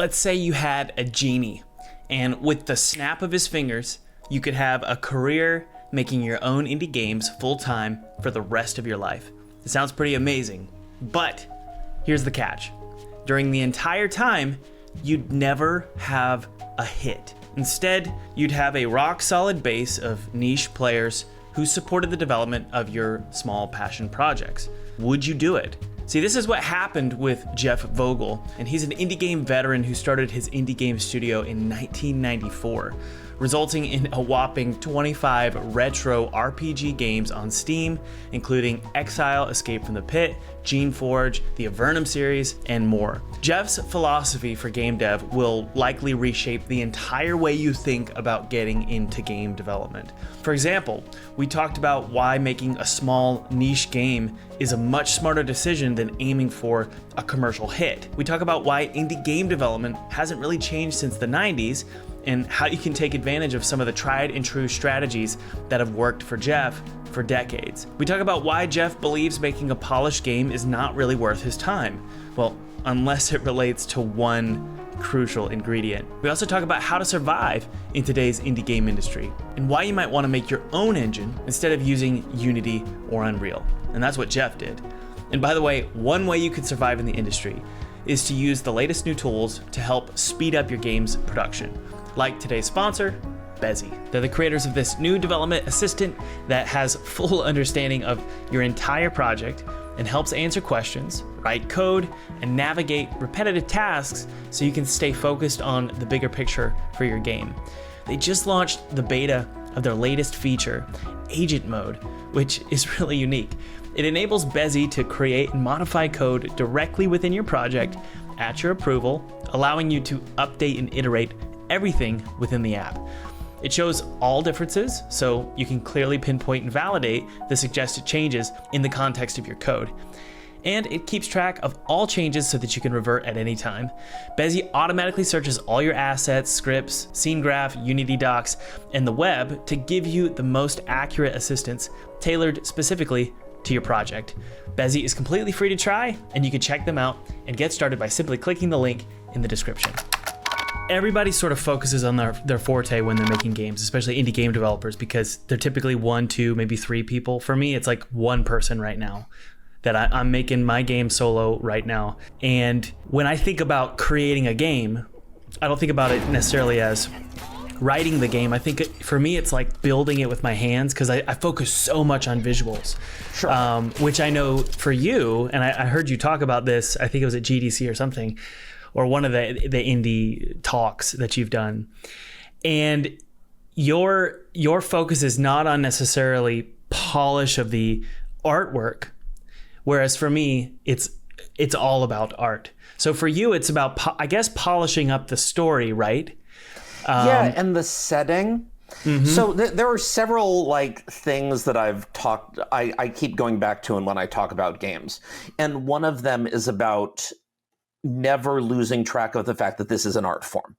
let's say you had a genie, and with the snap of his fingers, you could have a career making your own indie games full-time for the rest of your life. It sounds pretty amazing, but here's the catch. During the entire time, you'd never have a hit. Instead, you'd have a rock-solid base of niche players who supported the development of your small passion projects. Would you do it? See, this is what happened with Jeff Vogel, and he's an indie game veteran who started his indie game studio in 1994, resulting in a whopping 25 retro RPG games on Steam, including Exile, Escape from the Pit, Gene Forge, the Avernum series, and more. Jeff's philosophy for game dev will likely reshape the entire way you think about getting into game development. For example, we talked about why making a small niche game is a much smarter decision than aiming for a commercial hit. We talk about why indie game development hasn't really changed since the 90s, and how you can take advantage of some of the tried and true strategies that have worked for Jeff for decades. We talk about why Jeff believes making a polished game is not really worth his time. Well, unless it relates to one crucial ingredient. We also talk about how to survive in today's indie game industry, and why you might want to make your own engine instead of using Unity or Unreal. And that's what Jeff did. And by the way, one way you could survive in the industry is to use the latest new tools to help speed up your game's production. Like today's sponsor, Bezi. They're the creators of this new development assistant that has full understanding of your entire project and helps answer questions, write code, and navigate repetitive tasks so you can stay focused on the bigger picture for your game. They just launched the beta of their latest feature, Agent Mode, which is really unique. It enables Bezi to create and modify code directly within your project at your approval, allowing you to update and iterate everything within the app. It shows all differences, so you can clearly pinpoint and validate the suggested changes in the context of your code. And it keeps track of all changes so that you can revert at any time. Bezi automatically searches all your assets, scripts, scene graph, Unity docs, and the web to give you the most accurate assistance tailored specifically to your project. Bezi is completely free to try, and you can check them out and get started by simply clicking the link in the description. Everybody sort of focuses on their forte when they're making games, especially indie game developers, because they're typically 1, 2, maybe 3 people. For me, it's like one person right now that I'm making my game solo right now. And when I think about creating a game, I don't think about it necessarily as writing the game. I think for me, it's like building it with my hands, because I focus so much on visuals. Sure. Which I know for you, and I heard you talk about this, I think it was at GDC or something, or one of the indie talks that you've done. And your focus is not on necessarily polish of the artwork, whereas for me, it's all about art. So for you, it's about, I guess, polishing up the story, right? Yeah, and the setting. Mm-hmm. So there are several things that I keep going back to when I talk about games. And one of them is about never losing track of the fact that this is an art form.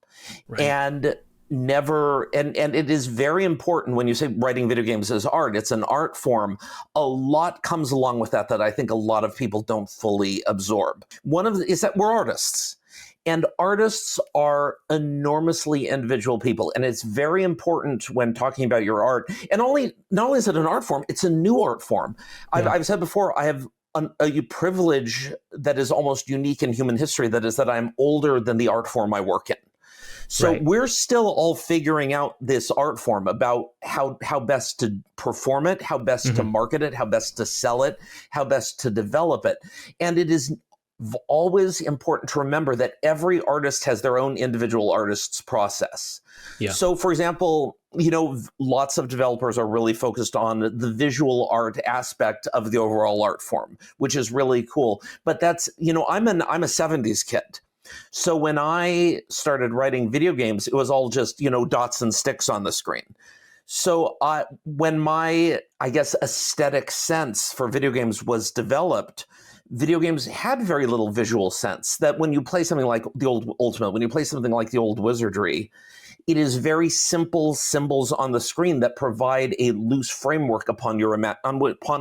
Right. And it is very important when you say writing video games as art, it's an art form. A lot comes along with that I think a lot of people don't fully absorb. One of is that we're artists. And artists are enormously individual people. And it's very important when talking about your art. And not only is it an art form, it's a new art form. Yeah. I've said before, I have a privilege that is almost unique in human history. That is that I'm older than the art form I work in. So right. We're still all figuring out this art form about how best to perform it, how best to market it, how best to sell it, how best to develop it. And it is always important to remember that every artist has their own individual artist's process. Yeah. So, for example, lots of developers are really focused on the visual art aspect of the overall art form, which is really cool. But that's, I'm a 70s kid. So when I started writing video games, it was all just, dots and sticks on the screen. So when my, aesthetic sense for video games was developed, video games had very little visual sense. That when you play something like the old Ultimate, when you play something like the old Wizardry, it is very simple symbols on the screen that provide a loose framework upon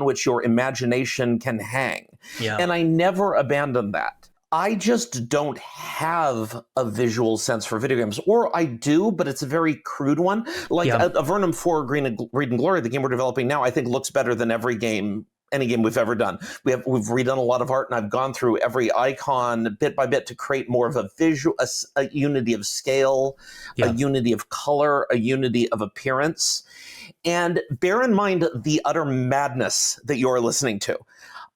which your imagination can hang. Yeah. And I never abandoned that. I just don't have a visual sense for video games, or I do, but it's a very crude one. Like Avernum 4 Greed and Glory, the game we're developing now, I think looks better than any game we've ever done. We've redone a lot of art, and I've gone through every icon bit by bit to create more of a visual, a unity of scale, a unity of color, a unity of appearance. And bear in mind the utter madness that you're listening to.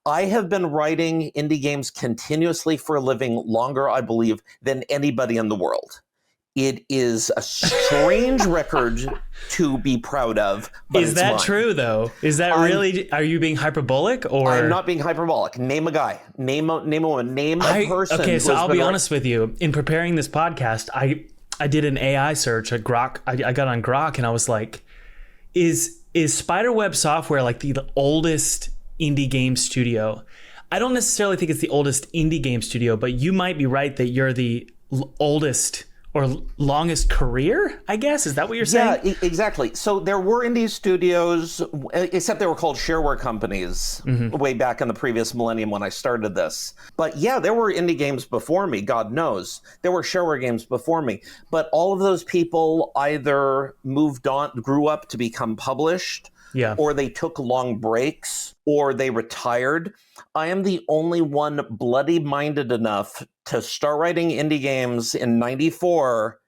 I have been writing indie games continuously for a living longer, I believe, than anybody in the world. It is a strange record to be proud of. But is that true, though? Is that really? Are you being hyperbolic, or? I'm not being hyperbolic. Name a guy. Name a woman. Name a person. Okay, so I'll be honest with you. In preparing this podcast, I did an AI search at Grok. I got on Grok, and I was like, "Is Spiderweb Software like the oldest indie game studio?" I don't necessarily think it's the oldest indie game studio, but you might be right that you're the oldest or longest career, I guess. Is that what you're saying? Yeah, exactly. So there were indie studios, except they were called shareware companies way back in the previous millennium when I started this. But yeah, there were indie games before me, God knows. There were shareware games before me. But all of those people either moved on, grew up to become published, or they took long breaks, or they retired. I am the only one bloody-minded enough to start writing indie games in '94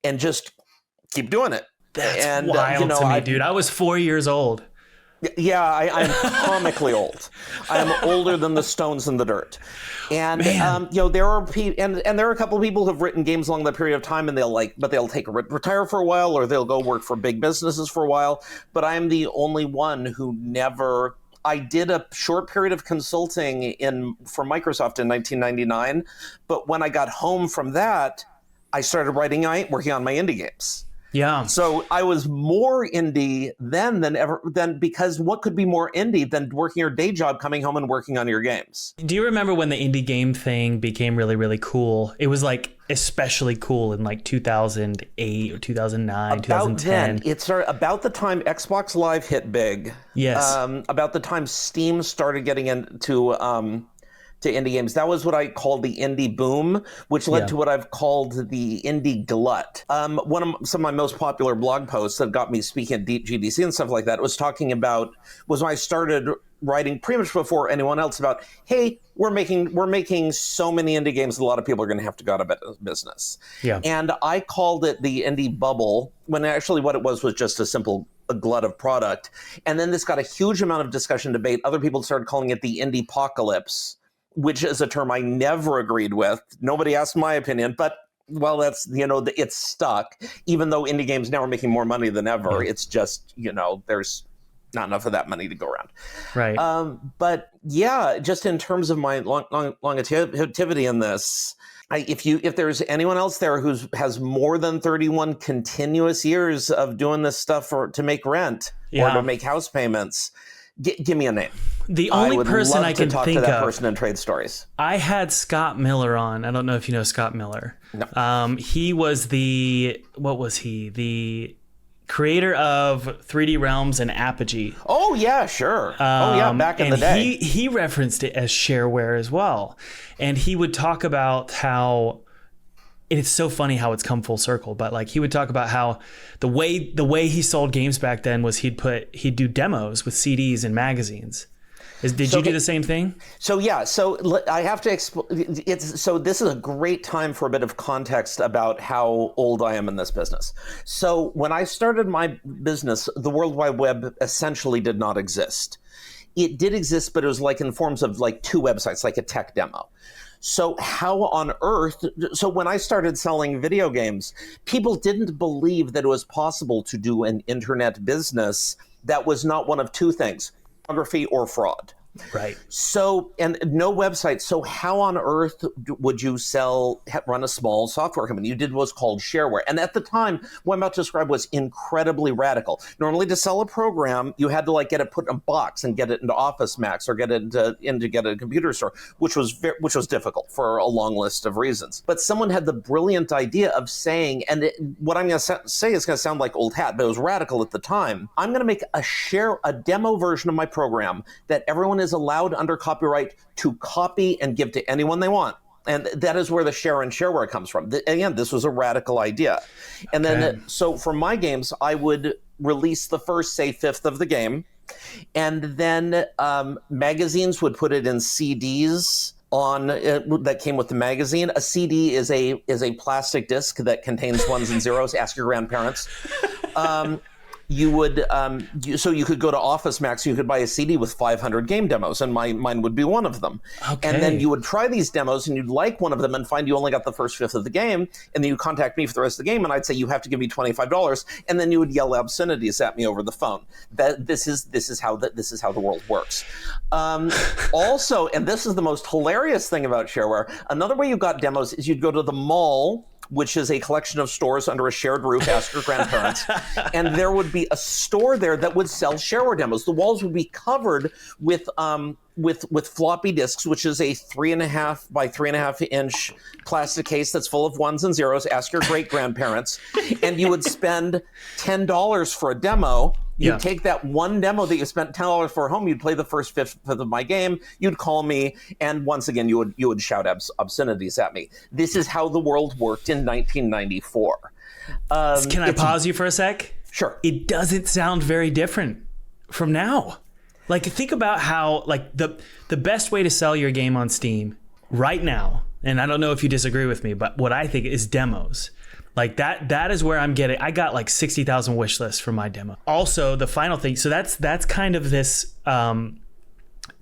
and just keep doing it. That's wild to me, dude. I was 4 years old. Yeah, I'm comically old. I'm older than the stones in the dirt. And there are there are a couple of people who have written games along that period of time, and they'll retire for a while, or they'll go work for big businesses for a while. But I'm the only one who never. I did a short period of consulting for Microsoft in 1999, but when I got home from that, I started working on my indie games. Yeah. So I was more indie than because what could be more indie than working your day job, coming home and working on your games? Do you remember when the indie game thing became really, really cool? It was like especially cool in like 2008 or 2009, 2010. Then, it started about the time Xbox Live hit big. Yes. About the time Steam started getting into to indie games. That was what I called the indie boom, which led to what I've called the indie glut. Some of my most popular blog posts that got me speaking at GDC and stuff like that was when I started writing pretty much before anyone else about, hey, we're making so many indie games that a lot of people are going to have to go out of business. Yeah. And I called it the indie bubble, when actually what it was just a glut of product. And then this got a huge amount of discussion, debate. Other people started calling it the indie apocalypse, which is a term I never agreed with. Nobody asked my opinion, but that's, it's stuck. Even though indie games now are making more money than ever, it's just, there's not enough of that money to go around. Right. But yeah, just in terms of my longevity in this, if there's anyone else there who has more than 31 continuous years of doing this stuff to make rent or to make house payments, give me a name. The only person I can think of. I would love to talk to that person and trade stories. I had Scott Miller on. I don't know if you know Scott Miller. No. He was the creator of 3D Realms and Apogee. Oh yeah, sure. Back in the day. He referenced it as shareware as well. And he would talk about how it's so funny how it's come full circle, but like he would talk about how the way he sold games back then was he'd do demos with CDs and magazines. Did you do the same thing? So I have to explain. This is a great time for a bit of context about how old I am in this business. So when I started my business, the World Wide Web essentially did not exist. It did exist, but it was like in forms of like two websites, like a tech demo. So how on earth, when I started selling video games, people didn't believe that it was possible to do an internet business that was not one of two things, pornography or fraud. Right. So, and no website. So how on earth would you run a small software company? You did what's called shareware. And at the time, what I'm about to describe was incredibly radical. Normally to sell a program, you had to get it put in a box and get it into Office Max or get it get a computer store, which was difficult for a long list of reasons. But someone had the brilliant idea of saying, what I'm going to say is going to sound like old hat, but it was radical at the time. I'm going to make a demo version of my program that everyone is allowed under copyright to copy and give to anyone they want. And that is where the share and shareware comes from. Again, this was a radical idea. And then, so for my games, I would release the first, say, fifth of the game. And then magazines would put it in CDs that came with the magazine. A CD is a plastic disc that contains ones and zeros. Ask your grandparents. You would so you could go to Office Max. You could buy a CD with 500 game demos, and mine would be one of them. Okay. And then you would try these demos, and you'd like one of them, and find you only got the first fifth of the game. And then you contact me for the rest of the game, and I'd say you have to give me $25, and then you would yell obscenities at me over the phone. This is how the world works. Also, and this is the most hilarious thing about shareware. Another way you got demos is you'd go to the mall, which is a collection of stores under a shared roof, ask your grandparents. And there would be a store there that would sell shareware demos. The walls would be covered with floppy disks, which is a 3.5 by 3.5 inch plastic case that's full of ones and zeros, ask your great grandparents. And you would spend $10 for a demo. You'd take that one demo that you spent $10 for at home, you'd play the first fifth of my game, you'd call me, and once again, you would shout obscenities at me. This is how the world worked in 1994. Can I pause you for a sec? Sure. It doesn't sound very different from now. Like, think about how, like, the best way to sell your game on Steam right now, and I don't know if you disagree with me, but what I think is demos. Like that is where I got like 60,000 wish lists for my demo. Also, the final thing, so that's kind of this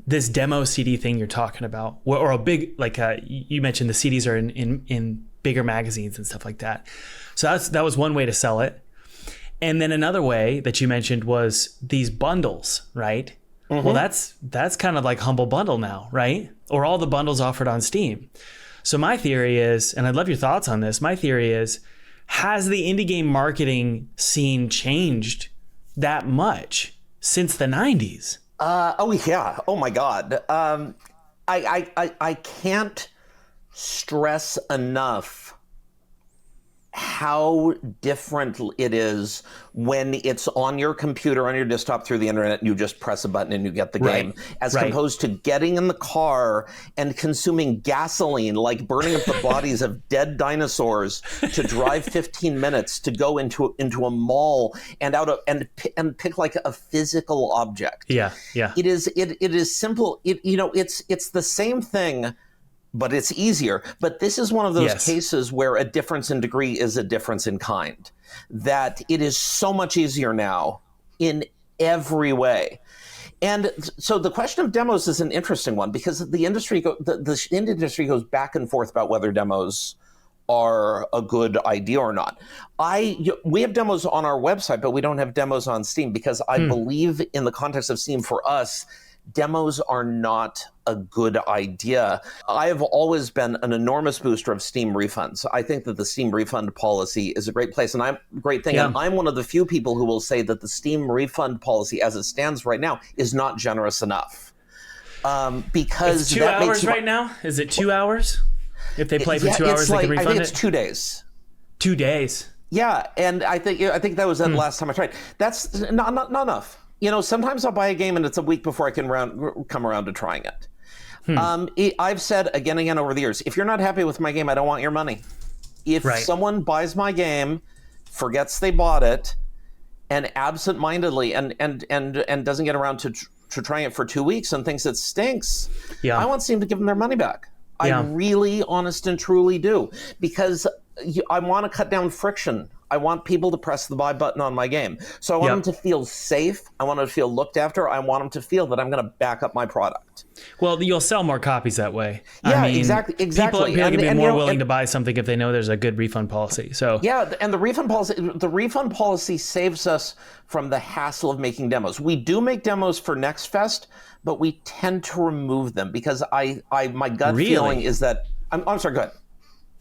this demo CD thing you're talking about, or a big, like you mentioned the CDs are in bigger magazines and stuff like that. So that was one way to sell it. And then another way that you mentioned was these bundles, right? Mm-hmm. Well, that's kind of like Humble Bundle now, right? Or all the bundles offered on Steam. So my theory is, and I'd love your thoughts on this, my theory is, has the indie game marketing scene changed that much since the 90s? Oh yeah. Oh my God. I can't stress enough how different it is when it's on your computer, on your desktop, through the internet, and you just press a button and you get the game, as opposed to getting in the car and consuming gasoline, like burning up the bodies of dead dinosaurs, to drive 15 minutes to go into a mall and pick like a physical object. Yeah. It is simple. It's the same thing, but it's easier. But this is one of those cases where a difference in degree is a difference in kind. That it is so much easier now in every way. And so the question of demos is an interesting one, because the industry goes back and forth about whether demos are a good idea or not. We have demos on our website, but we don't have demos on Steam, because I believe in the context of Steam, for us, demos are not a good idea. I have always been an enormous booster of Steam refunds. I think that the Steam refund policy is a great place, and great thing. And I'm one of the few people who will say that the Steam refund policy, as it stands right now, is not generous enough. Because it's 2 hours right now. Is it 2 hours? If they play for 2 hours, they can refund it. I think it's 2 days. 2 days. Yeah, and I think that was the last time I tried. That's not enough. Sometimes I'll buy a game and it's a week before I can come around to trying it. I've said again and again over the years, if you're not happy with my game, I don't want your money. If someone buys my game, forgets they bought it, and absentmindedly and doesn't get around to trying it for 2 weeks and thinks it stinks, I want Steam to give them their money back. I really, honest and truly do, because I want to cut down friction. I want people to press the buy button on my game. So I want them to feel safe. I want them to feel looked after. I want them to feel that I'm going to back up my product. Well, you'll sell more copies that way. Yeah, exactly. People can be more willing to buy something if they know there's a good refund policy. So and the refund policy saves us from the hassle of making demos. We do make demos for Next Fest, but we tend to remove them because my gut feeling is that I'm sorry. Go ahead.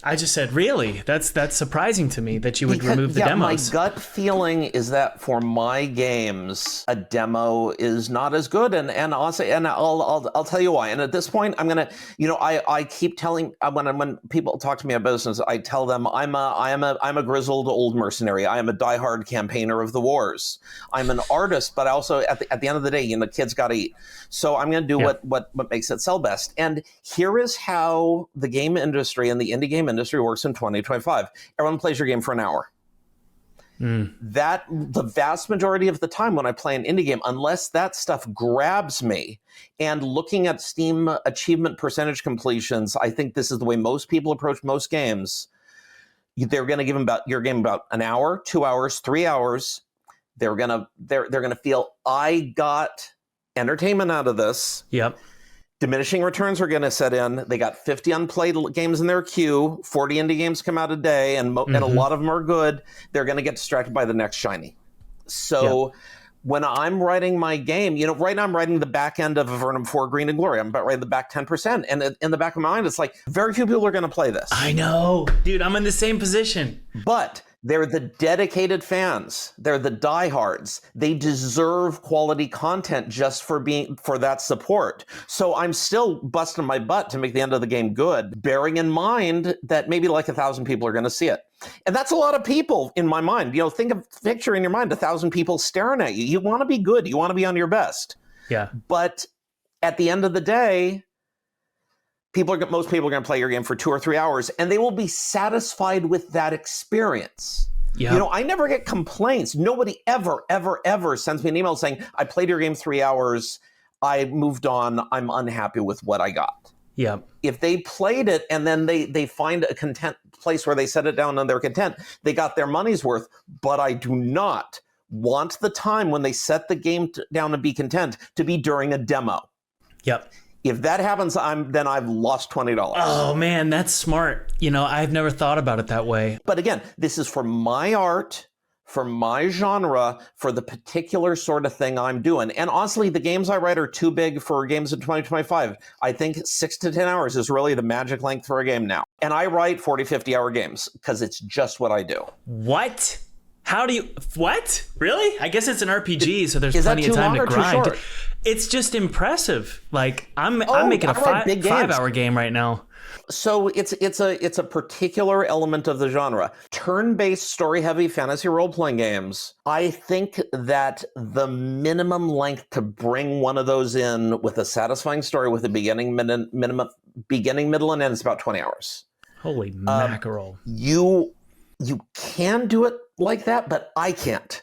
I just said, really? That's surprising to me that you would remove the yeah, demos. My gut feeling is that for my games, a demo is not as good, and honestly, and I'll tell you why. And at this point, I'm gonna, I keep telling when people talk to me about business, I tell them I'm a grizzled old mercenary. I am a diehard campaigner of the wars. I'm an artist, but also at the end of the day, kids got to eat. So I'm gonna do what makes it sell best. And here is how the game industry and the indie game industry works in 2025. Everyone plays your game for an hour. That the vast majority of the time when I play an indie game, unless that stuff grabs me, and looking at Steam achievement percentage completions, I think this is the way most people approach most games. They're going to give them your game about an hour, 2 hours, 3 hours. They're gonna feel I got entertainment out of this. Yep. Diminishing returns are going to set in. They got 50 unplayed games in their queue. 40 indie games come out a day, and a lot of them are good. They're going to get distracted by the next shiny. So when I'm writing my game, right now I'm writing the back end of Avernum 4 Green and Glory. I'm about writing the back 10%. And in the back of my mind, it's like, very few people are going to play this. I know. Dude, I'm in the same position. But they're the dedicated fans. They're the diehards. They deserve quality content just for that support. So I'm still busting my butt to make the end of the game good, bearing in mind that maybe like 1,000 people are going to see it. And that's a lot of people in my mind. Picture in your mind 1,000 people staring at you. You want to be good. You want to be on your best. Yeah. But at the end of the day, most people are going to play your game for 2 or 3 hours, and they will be satisfied with that experience. Yeah. I never get complaints. Nobody ever sends me an email saying, I played your game 3 hours. I moved on. I'm unhappy with what I got. Yeah. If they played it and then they find a content place where they set it down and they're content, they got their money's worth. But I do not want the time when they set the game down and be content to be during a demo. Yep. If that happens, then I've lost $20. Oh man, that's smart. I've never thought about it that way. But again, this is for my art, for my genre, for the particular sort of thing I'm doing. And honestly, the games I write are too big for games in 2025. I think 6 to 10 hours is really the magic length for a game now. And I write 40, 50-hour games because it's just what I do. What? What? Really? I guess it's an RPG, so there's is plenty of time to grind. Too short? It's just impressive. Like I'm making a 5-hour game right now. So it's a particular element of the genre. Turn-based, story-heavy fantasy role-playing games. I think that the minimum length to bring one of those in with a satisfying story with a beginning, middle, and end is about 20 hours. Holy mackerel! You can do it like that, but I can't.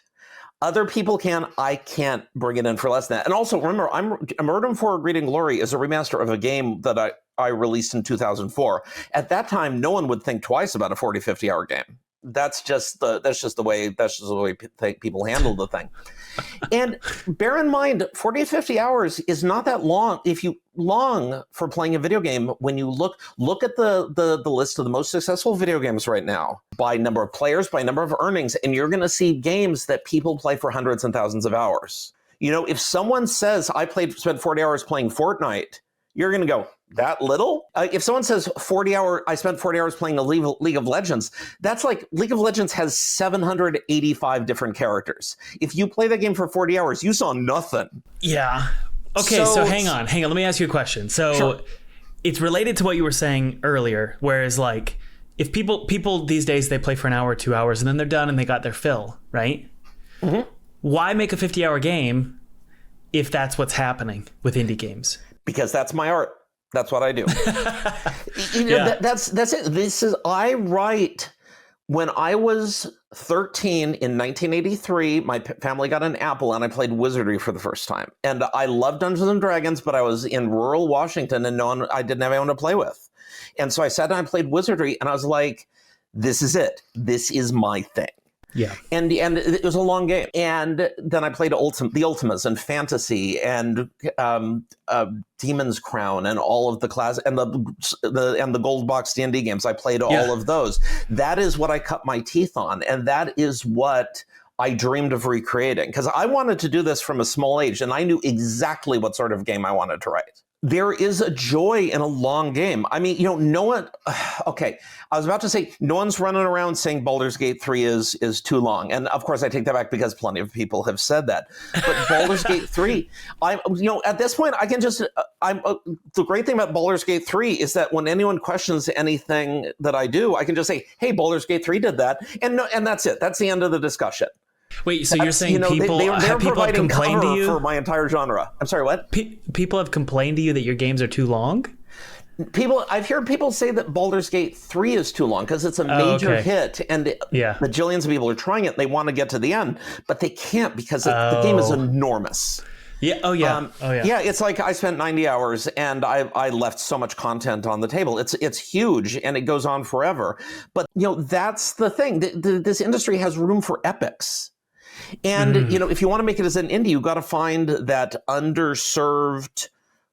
Other people can. I can't bring it in for less than that. And also, remember, Avernum 4 Greed and Glory is a remaster of a game that I released in 2004. At that time, no one would think twice about a 40, 50-hour game. That's just the way people handle the thing. And bear in mind, 40 to 50 hours is not that long. If you long for playing a video game, when you look at the list of the most successful video games right now by number of players, by number of earnings, and you're going to see games that people play for hundreds and thousands of hours. If someone says spent 40 hours playing Fortnite, you're going to go, that little? If someone says I spent 40 hours playing the League of Legends, that's like League of Legends has 785 different characters. If you play that game for 40 hours, you saw nothing. Yeah. Okay, so hang on. Let me ask you a question. So sure. It's related to what you were saying earlier, whereas like if people these days, they play for an hour, 2 hours, and then they're done and they got their fill, right? Mm-hmm. Why make a 50-hour game if that's what's happening with indie games? Because that's my art. That's what I do. That's it. I write. When I was 13 in 1983, my family got an Apple and I played Wizardry for the first time. And I loved Dungeons and Dragons, but I was in rural Washington and I didn't have anyone to play with. And so I sat down and played Wizardry and I was like, this is it. This is my thing. Yeah. And it was a long game. And then I played the Ultimas and Fantasy and Demon's Crown and all of the class and the Gold Box D&D games. I played all of those. That is what I cut my teeth on. And that is what I dreamed of recreating. Because I wanted to do this from a small age. And I knew exactly what sort of game I wanted to write. there is a joy in a long game. I mean, no one. Okay, I was about to say no one's running around saying Baldur's Gate 3 is too long, and of course I take that back because plenty of people have said that. But Baldur's Gate 3, at this point I can just. The great thing about Baldur's Gate 3 is that when anyone questions anything that I do, I can just say, "Hey, Baldur's Gate 3 did that," and that's it. That's the end of the discussion. Wait, so you're saying people have complained to you for my entire genre? I'm sorry, what? People have complained to you that your games are too long? I've heard people say that Baldur's Gate 3 is too long because it's a major hit, and bajillions of people are trying it. They want to get to the end, but they can't because the game is enormous. Yeah. Yeah. It's like I spent 90 hours and I left so much content on the table. It's huge and it goes on forever. But that's the thing. This industry has room for epics. And if you want to make it as an indie, you've got to find that underserved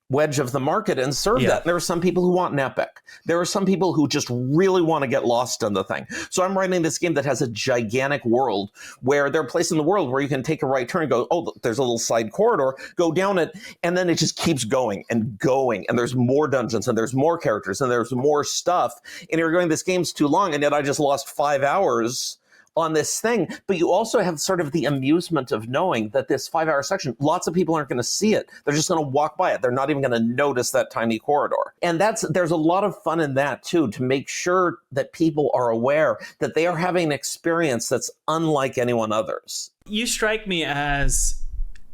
wedge of the market and serve that. And there are some people who want an epic. There are some people who just really want to get lost in the thing. So I'm writing this game that has a gigantic world where there are places in the world where you can take a right turn and go, oh, there's a little side corridor, go down it, and then it just keeps going and going. And there's more dungeons and there's more characters and there's more stuff. And you're going, this game's too long, and yet I just lost 5 hours on this thing. But you also have sort of the amusement of knowing that this 5-hour section, lots of people aren't going to see it. They're just going to walk by it. They're not even going to notice that tiny corridor. And there's a lot of fun in that too, to make sure that people are aware that they are having an experience that's unlike anyone others. You strike me as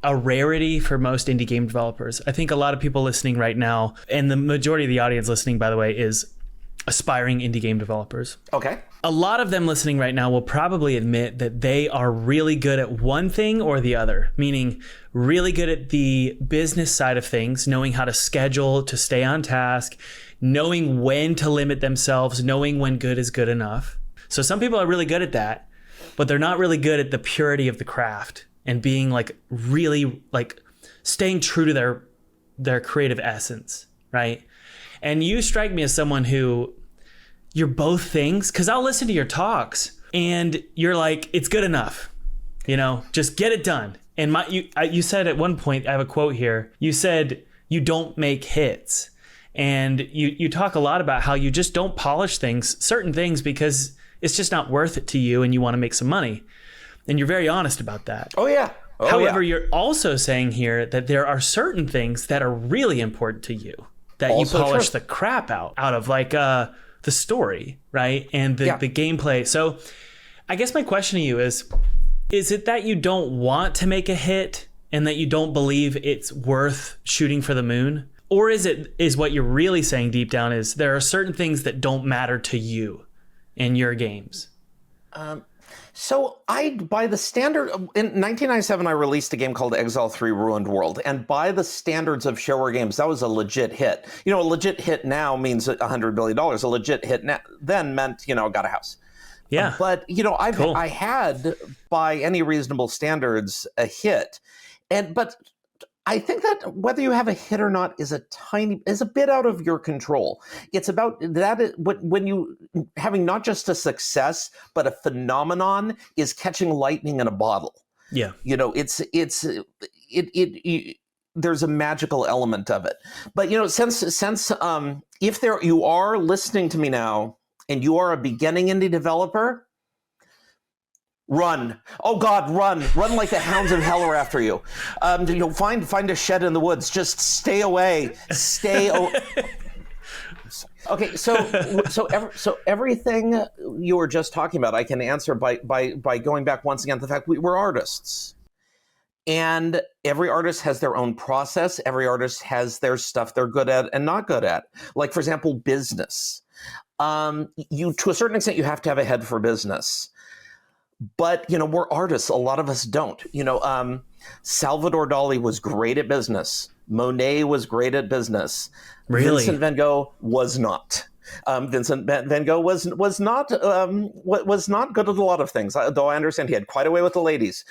a rarity for most indie game developers. I think a lot of people listening right now, and the majority of the audience listening, by the way, is aspiring indie game developers. Okay. A lot of them listening right now will probably admit that they are really good at one thing or the other, meaning really good at the business side of things, knowing how to schedule, to stay on task, knowing when to limit themselves, knowing when good is good enough. So some people are really good at that, but they're not really good at the purity of the craft and being really staying true to their creative essence, right? And you strike me as someone who, you're both things, because I'll listen to your talks and you're like, it's good enough, just get it done. And you said at one point, I have a quote here, you said you don't make hits. And you talk a lot about how you just don't polish certain things because it's just not worth it to you and you want to make some money. And you're very honest about that. Oh, yeah. However, you're also saying here that there are certain things that are really important to you that also you polish the crap out of, like the story, right? And the gameplay. So I guess my question to you is it that you don't want to make a hit and that you don't believe it's worth shooting for the moon? Or is what you're really saying deep down is there are certain things that don't matter to you in your games? So by the standard, in 1997, I released a game called Exile 3 Ruined World. And by the standards of shareware games, that was a legit hit. A legit hit now means $100 billion. A legit hit then meant, got a house. Yeah. But, I had, by any reasonable standards, a hit. But I think that whether you have a hit or not is a bit out of your control. It's about that when you having not just a success but a phenomenon is catching lightning in a bottle. Yeah, there's a magical element of it. But since if you are listening to me now and you are a beginning indie developer, run. Oh God, run like the hounds of hell are after you. Find a shed in the woods. Just stay away. Okay, so everything you were just talking about, I can answer by going back once again to the fact we're artists. And every artist has their own process. Every artist has their stuff they're good at and not good at. Like, for example, business. To a certain extent, you have to have a head for business. But, we're artists. A lot of us don't. Salvador Dali was great at business. Monet was great at business. Really? Vincent van Gogh was not. Vincent van Gogh was not good at a lot of things, though I understand he had quite a way with the ladies.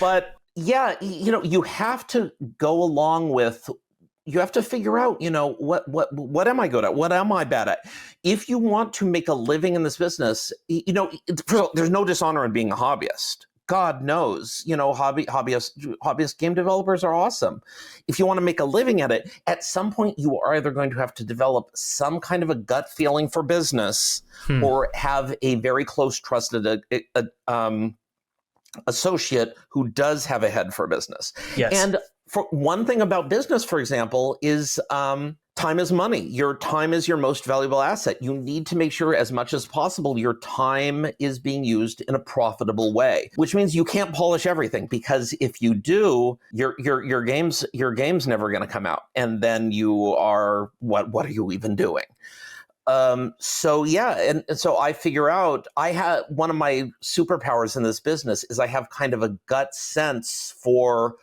But yeah, you have to go along with. You have to figure out, what am I good at? What am I bad at? If you want to make a living in this business, there's no dishonor in being a hobbyist. God knows, hobbyist game developers are awesome. If you want to make a living at it, at some point you are either going to have to develop some kind of a gut feeling for business or have a very close trusted associate who does have a head for business. Yes. And for one thing about business, for example, is time is money. Your time is your most valuable asset. You need to make sure as much as possible your time is being used in a profitable way, which means you can't polish everything, because if you do, your game's never going to come out. And then you are, what are you even doing? So I figure out one of my superpowers in this business is I have kind of a gut sense for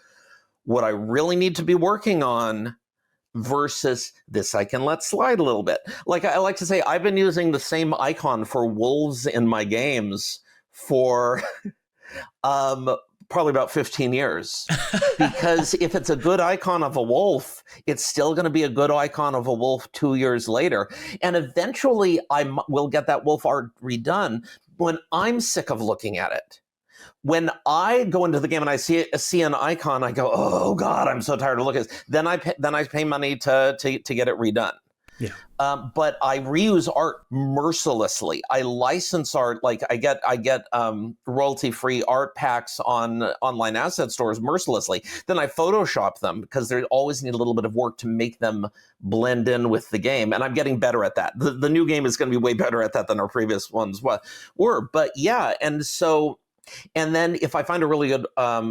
what I really need to be working on versus this I can let slide a little bit. Like I like to say, I've been using the same icon for wolves in my games for probably about 15 years. Because if it's a good icon of a wolf, it's still going to be a good icon of a wolf 2 years later. And eventually I will get that wolf art redone when I'm sick of looking at it. When I go into the game and I see an icon, I go, oh God, I'm so tired of looking at this. Then I pay money to get it redone. Yeah. But I reuse art mercilessly. I license art, like I get royalty-free art packs on online asset stores mercilessly. Then I Photoshop them because they always need a little bit of work to make them blend in with the game. And I'm getting better at that. The new game is going to be way better at that than our previous ones were. But yeah, and then if I find a really good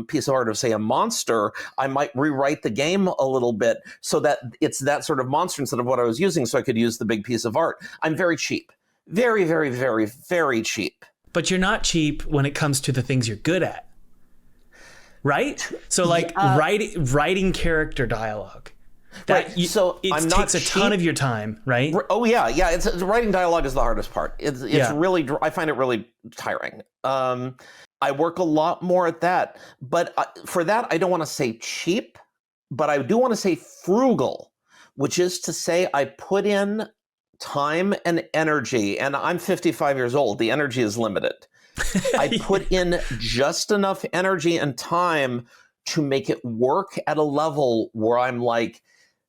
piece of art of, say, a monster, I might rewrite the game a little bit so that it's that sort of monster instead of what I was using, so I could use the big piece of art. I'm very cheap. Very, very, very, very cheap. But you're not cheap when it comes to the things you're good at. Right? So like writing character dialogue. It takes a ton of your time, right? Oh yeah. Writing dialogue is the hardest part. It's really, I find it really tiring. I work a lot more at that, but for that I don't want to say cheap, but I do want to say frugal, which is to say I put in time and energy, and I'm 55 years old. The energy is limited. I put in just enough energy and time to make it work at a level where I'm like,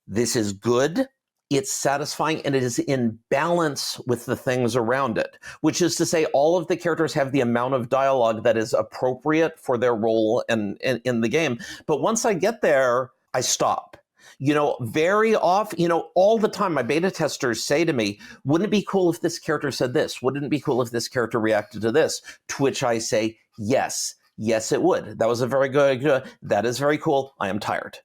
this is good, it's satisfying, and it is in balance with the things around it, which is to say all of the characters have the amount of dialogue that is appropriate for their role in the game. But once I get there, I stop. Very often, all the time, my beta testers say to me, wouldn't it be cool if this character said this? Wouldn't it be cool if this character reacted to this? To which I say, yes, it would. That was a very good, that is very cool. I am tired.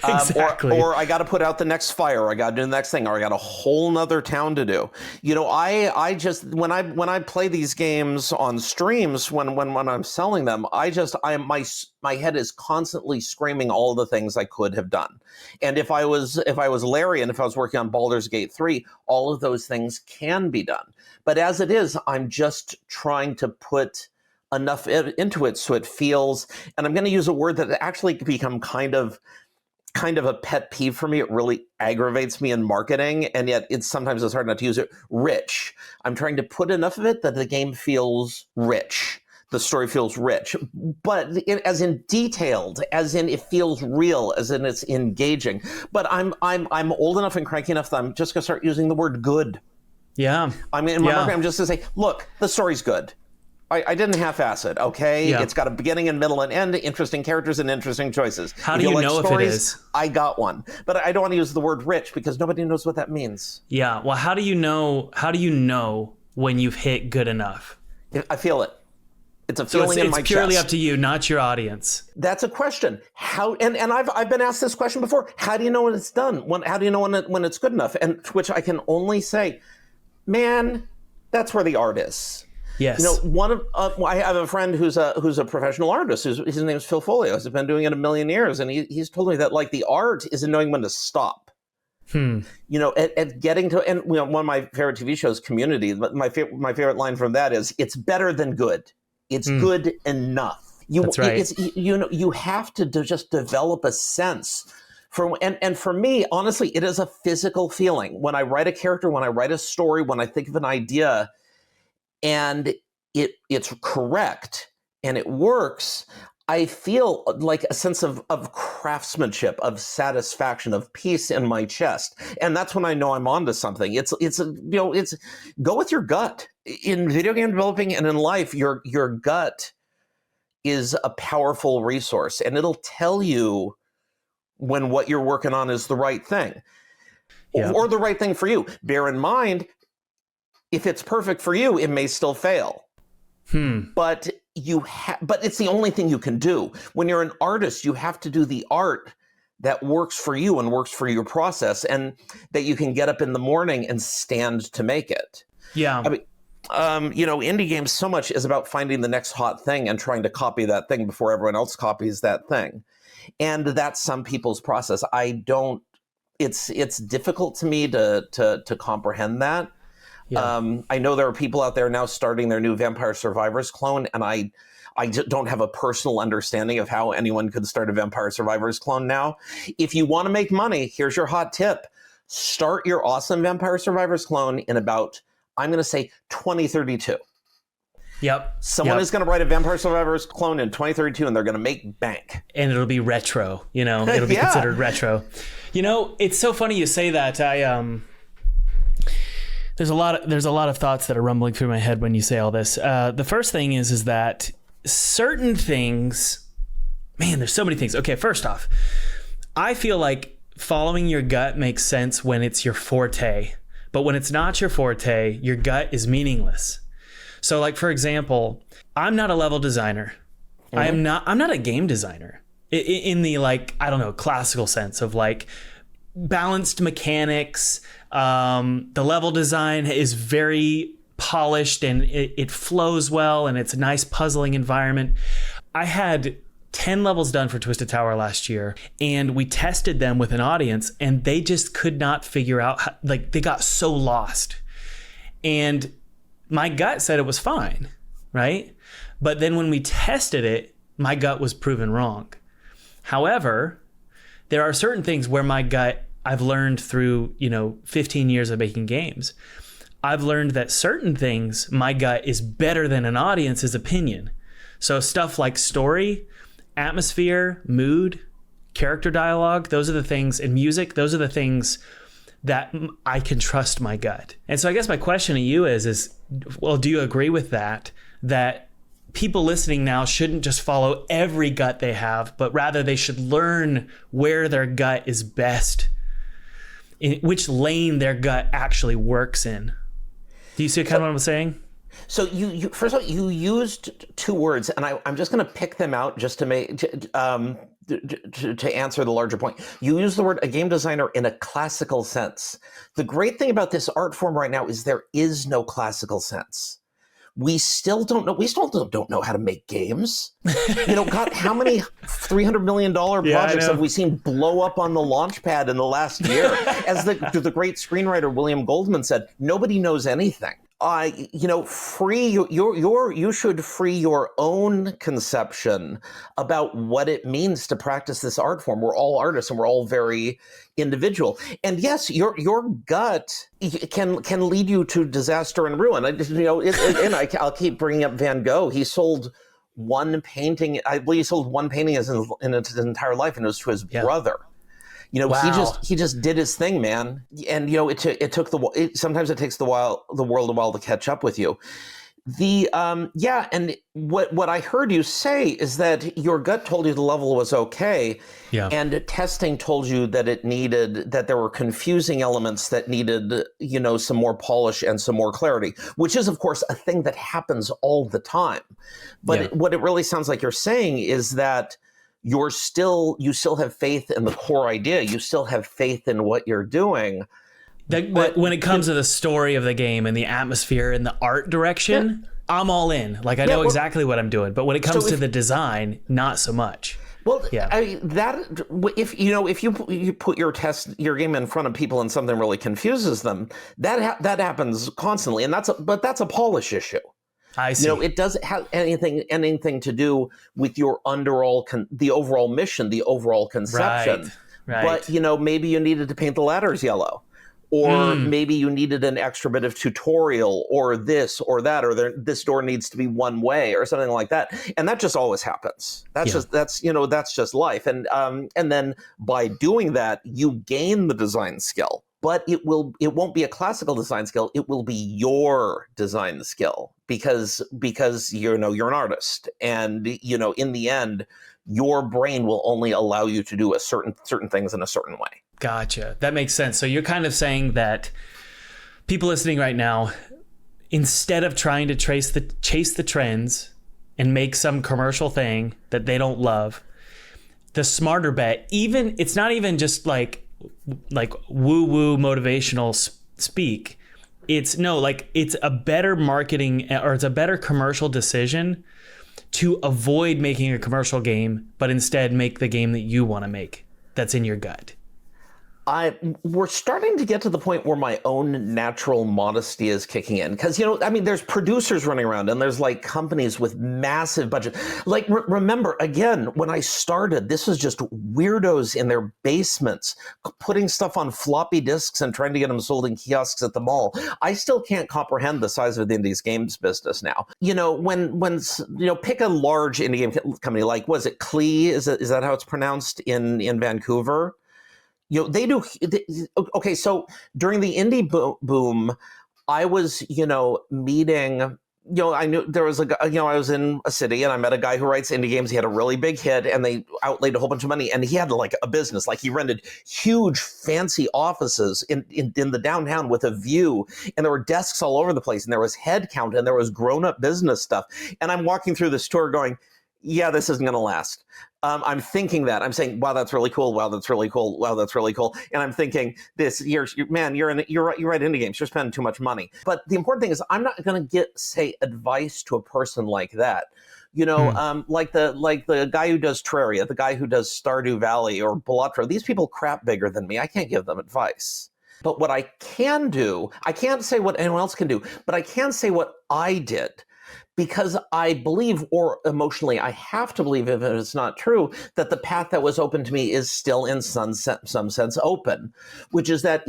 Exactly. Or I got to put out the next fire, or I got to do the next thing, or I got a whole nother town to do. I just, when I play these games on streams, when I'm selling them, my head is constantly screaming all the things I could have done. And if I was Larry and if I was working on Baldur's Gate 3, all of those things can be done. But as it is, I'm just trying to put enough into it so it feels, and I'm going to use a word that actually can become kind of a pet peeve for me. It really aggravates me in marketing, and yet sometimes it's hard not to use it. Rich. I'm trying to put enough of it that the game feels rich. The story feels rich, but as in detailed, as in it feels real, as in it's engaging. But I'm old enough and cranky enough that I'm just gonna start using the word good. Yeah. I mean, in my marketing, I'm just gonna say, look, the story's good. I didn't half-ass it, okay? Yeah. It's got a beginning and middle and end, interesting characters and interesting choices. How do you know if it is? I got one. But I don't want to use the word rich because nobody knows what that means. Yeah, well, how do you know when you've hit good enough? I feel it. It's a feeling in my chest. It's purely up to you, not your audience. That's a question. How? And I've been asked this question before. How do you know when it's done? How do you know when it's good enough? And to which I can only say, man, that's where the art is. Yes. I have a friend who's a professional artist. His name is Phil Folio. He's been doing it a million years, and he's told me that like the art is in knowing when to stop. At getting to, and one of my favorite TV shows, Community. My favorite line from that is, "It's better than good. It's good enough." That's right. You have to just develop a sense. And for me, honestly, it is a physical feeling when I write a character, when I write a story, when I think of an idea. And it's correct and it works, I feel like a sense of craftsmanship, of satisfaction, of peace in my chest. And that's when I know I'm onto something. It's go with your gut. In video game developing and in life, your gut is a powerful resource, and it'll tell you when what you're working on is the right thing, or the right thing for you. Bear in mind, if it's perfect for you, it may still fail. But but it's the only thing you can do. When you're an artist, you have to do the art that works for you and works for your process, and that you can get up in the morning and stand to make it. Yeah. I mean, indie games so much is about finding the next hot thing and trying to copy that thing before everyone else copies that thing. And that's some people's process. It's difficult to me to comprehend that. Yeah. I know there are people out there now starting their new Vampire Survivors clone, and I don't have a personal understanding of how anyone could start a Vampire Survivors clone now. If you want to make money, here's your hot tip. Start your awesome Vampire Survivors clone in about, I'm going to say, 2032. Yep. Someone is going to write a Vampire Survivors clone in 2032, and they're going to make bank. And it'll be retro, it'll be considered retro. It's so funny you say that. There's a lot of thoughts that are rumbling through my head when you say all this. The first thing is that certain things, man, there's so many things. Okay, first off, I feel like following your gut makes sense when it's your forte, but when it's not your forte, your gut is meaningless. So, like, for example, I'm not a level designer. I'm not a game designer in the, like, I don't know, classical sense of like balanced mechanics. The level design is very polished and it flows well, and it's a nice puzzling environment. I had 10 levels done for Twisted Tower last year, and we tested them with an audience, and they just could not figure out how, like, they got so lost. And my gut said it was fine, right? But then when we tested it, my gut was proven wrong. However, there are certain things where my gut, I've learned through, 15 years of making games. I've learned that certain things, my gut is better than an audience's opinion. So stuff like story, atmosphere, mood, character dialogue, those are the things, and music, those are the things that I can trust my gut. And so I guess my question to you is, well, do you agree with that people listening now shouldn't just follow every gut they have, but rather they should learn where their gut is best, in which lane their gut actually works in? Do you see kind of what I'm saying? So you first of all, you used two words, and I'm just going to pick them out just to make to answer the larger point. You use the word a game designer in a classical sense. The great thing about this art form right now is there is no classical sense. We still don't know. We still don't know how to make games. God, how many $300 million projects have we seen blow up on the launch pad in the last year? As the great screenwriter William Goldman said, nobody knows anything. You should free your own conception about what it means to practice this art form. We're all artists, and we're all very individual. And yes, your gut can lead you to disaster and ruin. I'll keep bringing up Van Gogh. He sold one painting. I believe he sold one painting in his entire life, and it was to his brother. Wow. he just did his thing, man. And sometimes it takes the world a while to catch up with you. And what I heard you say is that your gut told you the level was okay, and testing told you that there were confusing elements that needed, some more polish and some more clarity, which is, of course, a thing that happens all the time. But what it really sounds like you're saying is that you still have faith in the core idea. You still have faith in what you're doing. But when it comes to the story of the game and the atmosphere and the art direction, I'm all in. Like, I know exactly what I'm doing. But when it comes to the design, not so much. Well, if you put your game in front of people and something really confuses them, that happens constantly, and that's a polish issue. I see. It doesn't have anything to do with your the overall mission, the overall conception. Right. But maybe you needed to paint the ladders yellow, or maybe you needed an extra bit of tutorial, or this or that, or this door needs to be one way, or something like that. And that just always happens. That's just life. And then by doing that, you gain the design skill. But it won't be a classical design skill. It will be your design skill because you're an artist, and in the end, your brain will only allow you to do certain things in a certain way. Gotcha. That makes sense. So you're kind of saying that people listening right now, instead of trying to chase the trends and make some commercial thing that they don't love, the smarter bet, it's not even just like woo-woo motivational speak. It's a better marketing, or it's a better commercial decision to avoid making a commercial game, but instead make the game that you want to make, that's in your gut. We're starting to get to the point where my own natural modesty is kicking in. Because, there's producers running around, and there's like companies with massive budget. Like, remember, again, when I started, this was just weirdos in their basements putting stuff on floppy disks and trying to get them sold in kiosks at the mall. I still can't comprehend the size of the indies games business now. When pick a large indie game company, like, was it Klee? Is that how it's pronounced in Vancouver? Okay, so during the indie boom, I was, meeting, I knew there was a guy, I was in a city and I met a guy who writes indie games. He had a really big hit and they outlaid a whole bunch of money, and he had like a business, like he rented huge fancy offices in the downtown with a view, and there were desks all over the place, and there was headcount, and there was grown-up business stuff. And I'm walking through this tour going, yeah, this isn't going to last. I'm thinking that. I'm saying, wow, that's really cool. Wow, that's really cool. Wow, that's really cool. And I'm thinking, you write indie games. You're spending too much money. But the important thing is, I'm not going to say advice to a person like that. Like the guy who does Terraria, the guy who does Stardew Valley or Balatro. These people crap bigger than me. I can't give them advice. But what I can do, I can't say what anyone else can do, but I can say what I did. Because I believe, or emotionally, I have to believe, if it's not true, that the path that was open to me is still in some sense open, which is that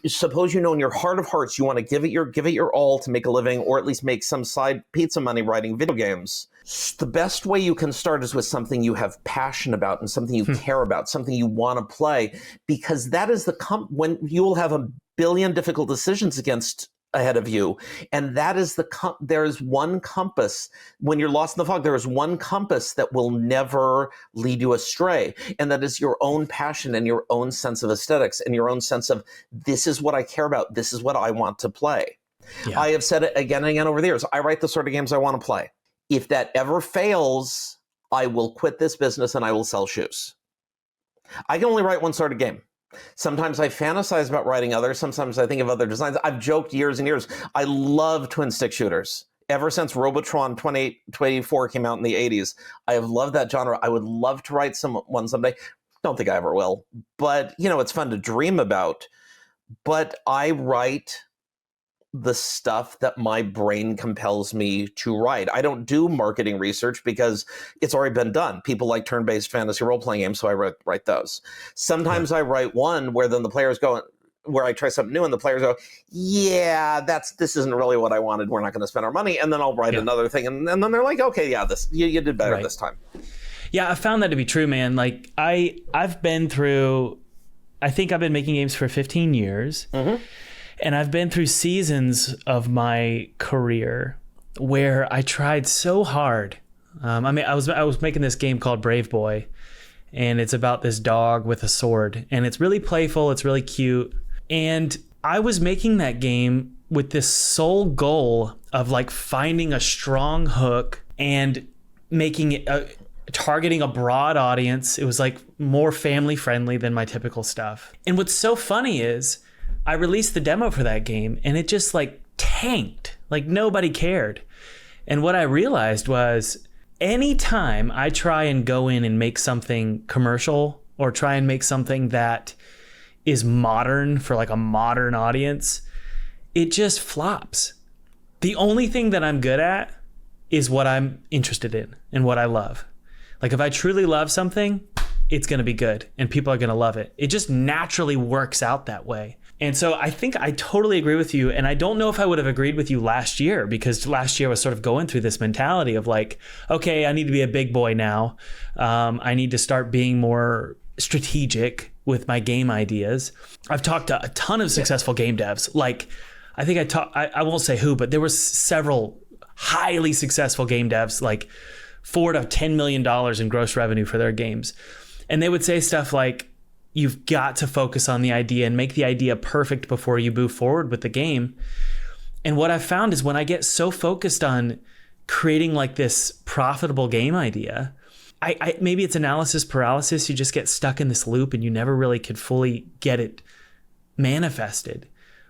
suppose in your heart of hearts you want to give it your all to make a living, or at least make some side pizza money writing video games. The best way you can start is with something you have passion about and something you care about, something you want to play, because that is when you will have a billion difficult decisions ahead of you, and that is there is one compass. When you're lost in the fog, there is one compass that will never lead you astray, and that is your own passion and your own sense of aesthetics and your own sense of, this is what I care about, this is what I want to play. Yeah. I have said it again and again over the years. I write the sort of games I want to play. If that ever fails, I will quit this business and I will sell shoes. I can only write one sort of game. Sometimes I fantasize about writing others. Sometimes I think of other designs. I've joked years and years. I love twin stick shooters. Ever since Robotron 2084 came out in the 80s, I have loved that genre. I would love to write one someday. Don't think I ever will. But, it's fun to dream about. But I write the stuff that my brain compels me to write. I don't do marketing research because it's already been done. People like turn-based fantasy role-playing games, so I write those. Sometimes I write one where then the players go, where I try something new and the players go, yeah, this isn't really what I wanted. We're not going to spend our money. And then I'll write another thing. And then they're like, okay, yeah, you did better this time. Yeah, I found that to be true, man. Like I've been through, I think I've been making games for 15 years. Mm-hmm. And I've been through seasons of my career where I tried so hard. I was making this game called Brave Boy, and it's about this dog with a sword, and it's really playful. It's really cute. And I was making that game with this sole goal of like finding a strong hook and making it targeting a broad audience. It was like more family friendly than my typical stuff. And what's so funny is, I released the demo for that game and it just like tanked. Like nobody cared. And what I realized was, anytime I try and go in and make something commercial or try and make something that is modern for like a modern audience, it just flops. The only thing that I'm good at is what I'm interested in and what I love. Like if I truly love something, it's going to be good and people are going to love it. It just naturally works out that way. And so I think I totally agree with you. And I don't know if I would have agreed with you last year, because last year I was sort of going through this mentality of like, okay, I need to be a big boy now. I need to start being more strategic with my game ideas. I've talked to a ton of successful game devs. Like, I think I won't say who, but there was several highly successful game devs, like $4 to $10 million in gross revenue for their games. And they would say stuff like, you've got to focus on the idea and make the idea perfect before you move forward with the game. And what I've found is when I get so focused on creating like this profitable game idea, I maybe it's analysis paralysis. You just get stuck in this loop and you never really could fully get it manifested.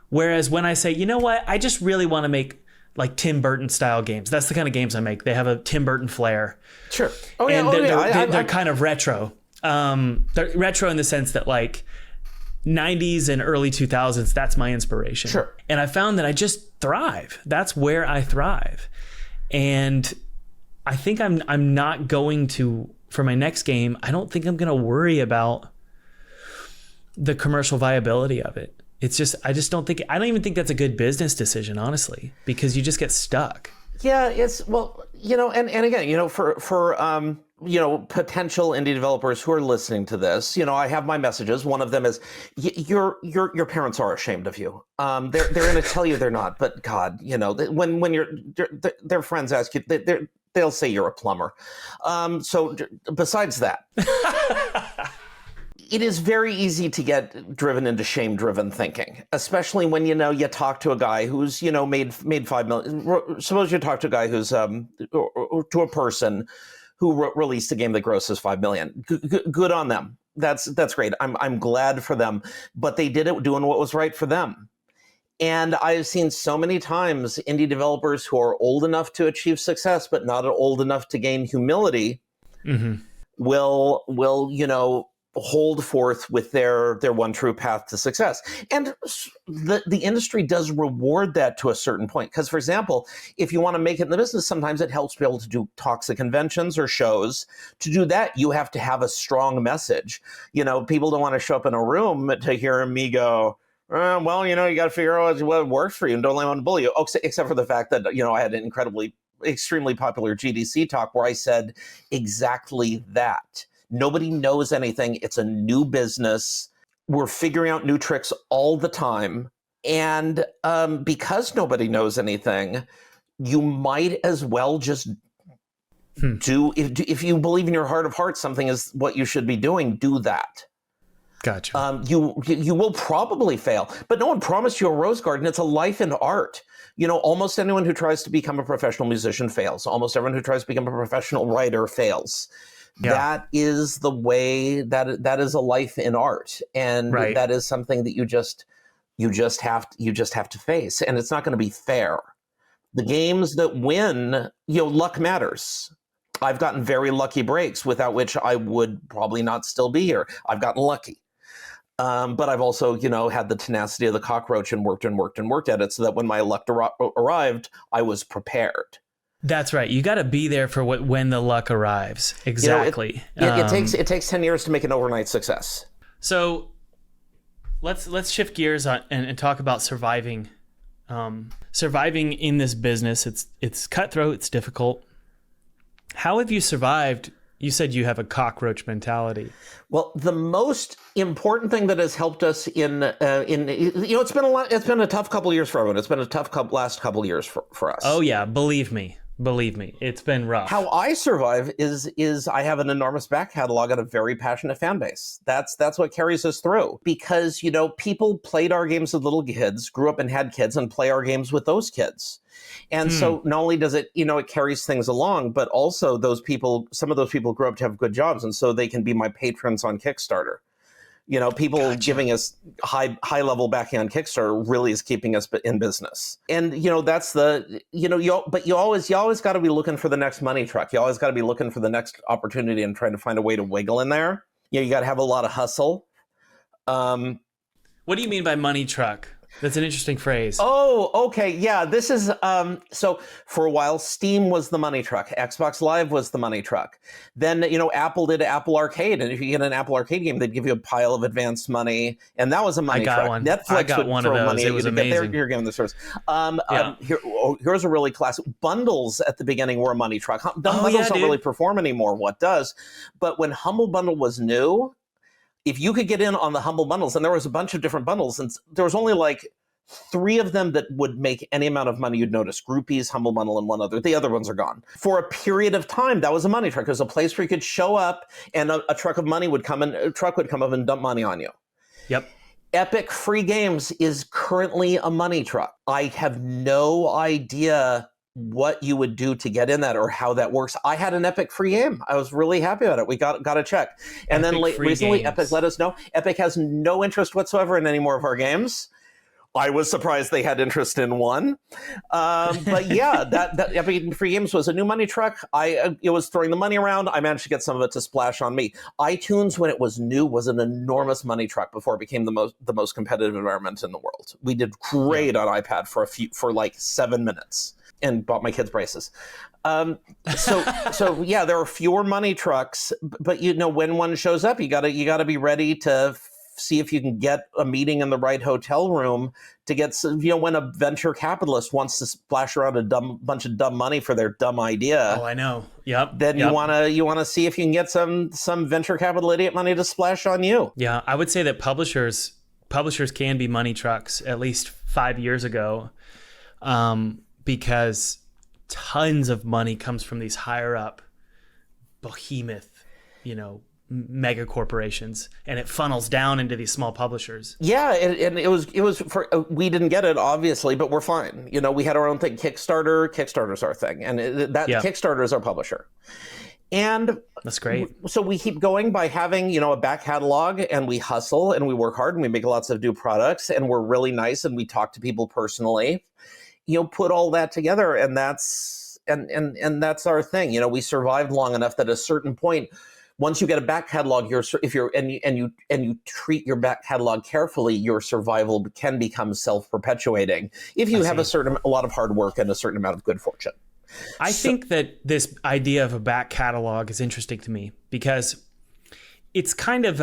Whereas when I say, you know what, I just really want to make like Tim Burton style games. That's the kind of games I make. They have a Tim Burton flair. Sure. They're kind of retro. They're retro in the sense that like 90s and early 2000s, that's my inspiration. Sure. And I found that I just thrive. That's where I thrive. And I think I'm not going to, for my next game, I don't think I'm going to worry about the commercial viability of it. It's just, I don't even think that's a good business decision, honestly, because you just get stuck. Yeah, it's, well, and again, for potential indie developers who are listening to this, I have my messages. One of them is, your parents are ashamed of you. They're going to tell you they're not, but God, when their friends ask you, they'll say you're a plumber. So besides that, it is very easy to get driven into shame-driven thinking, especially when, you talk to a guy who's, made 5 million. Suppose you talk to a guy who's, to a person who released a game that grosses 5 million. Good on them. That's great. I'm glad for them, but they did it doing what was right for them. And I've seen so many times indie developers who are old enough to achieve success, but not old enough to gain humility, will hold forth with their one true path to success. And the industry does reward that to a certain point. Because, for example, if you want to make it in the business, sometimes it helps be able to do talks at conventions or shows. To do that, you have to have a strong message. People don't want to show up in a room to hear me go, you got to figure out what works for you and don't let anyone bully you. Except for the fact that, I had an extremely popular GDC talk where I said exactly that. Nobody knows anything. It's a new business. We're figuring out new tricks all the time. And because nobody knows anything, you might as well just do, if you believe in your heart of hearts something is what you should be doing, do that. Gotcha. You will probably fail, but no one promised you a rose garden. It's a life in art. Almost anyone who tries to become a professional musician fails. Almost everyone who tries to become a professional writer fails. Yeah. That is the way that is a life in art, and that is something that you just have to face, and it's not going to be fair. The games that win, luck matters. I've gotten very lucky breaks, without which I would probably not still be here. I've gotten lucky, but I've also had the tenacity of the cockroach and worked at it, so that when my luck arrived, I was prepared. That's right. You got to be there for when the luck arrives. Exactly. It takes 10 years to make an overnight success. So let's shift gears and talk about surviving. Surviving in this business, it's cutthroat. It's difficult. How have you survived? You said you have a cockroach mentality. Well, the most important thing that has helped us it's been a tough couple of years for everyone. It's been a tough last couple of years for us. Oh yeah, believe me, it's been rough. How I survive is I have an enormous back catalog and a very passionate fan base. That's what carries us through, because people played our games with little kids, grew up and had kids, and play our games with those kids. And so not only does it, it carries things along, but also some of those people grow up to have good jobs, and so they can be my patrons on Kickstarter. People giving us high level backing on Kickstarter really is keeping us in business. And that's but you always got to be looking for the next money truck. You always got to be looking for the next opportunity and trying to find a way to wiggle in there. You got to have a lot of hustle. What do you mean by money truck? That's an interesting phrase. Oh, okay. Yeah, this is so for a while Steam was the money truck. Xbox Live was the money truck. Then, Apple did Apple Arcade, and if you get an Apple Arcade game, they'd give you a pile of advanced money, and that was a money truck. One. Netflix I got would one throw of those. money It at was you to amazing. get your game in the service. Here's a really classic. Bundles at the beginning were a money truck. Bundles don't really perform anymore. What does? But when Humble Bundle was new, if you could get in on the Humble Bundles, and there was a bunch of different bundles, and there was only like 3 of them that would make any amount of money you'd notice. Groupies, Humble Bundle, and one other. The other ones are gone. For a period of time, that was a money truck. It was a place where you could show up and a truck of money would come in, a truck would come up and dump money on you. Yep. Epic Free Games is currently a money truck. I have no idea what you would do to get in that or how that works. I had an Epic Free game. I was really happy about it. We got a check. And then recently, games. Epic let us know. Epic has no interest whatsoever in any more of our games. I was surprised they had interest in one. But yeah, that Epic Free Games was a new money truck. It was throwing the money around. I managed to get some of it to splash on me. iTunes, when it was new, was an enormous money truck before it became the most competitive environment in the world. We did great on iPad for like 7 minutes. And bought my kids braces. So yeah, there are fewer money trucks, but when one shows up, you gotta be ready to see if you can get a meeting in the right hotel room to get when a venture capitalist wants to splash around a bunch of dumb money for their dumb idea. Oh, I know. Yep. Then you wanna see if you can get some venture capital idiot money to splash on you. Yeah, I would say that publishers can be money trucks at least 5 years ago. Because tons of money comes from these higher up behemoth, mega corporations, and it funnels down into these small publishers. Yeah, and it was for we didn't get it obviously, but we're fine. We had our own thing. Kickstarter's our thing, and Kickstarter is our publisher. And that's great. So we keep going by having, a back catalog, and we hustle and we work hard and we make lots of new products, and we're really nice and we talk to people personally. Put all that together, and that's that's our thing. We survived long enough that at a certain point, once you get a back catalog, you treat your back catalog carefully, your survival can become self-perpetuating if you have a lot of hard work and a certain amount of good fortune. I think that this idea of a back catalog is interesting to me because it's kind of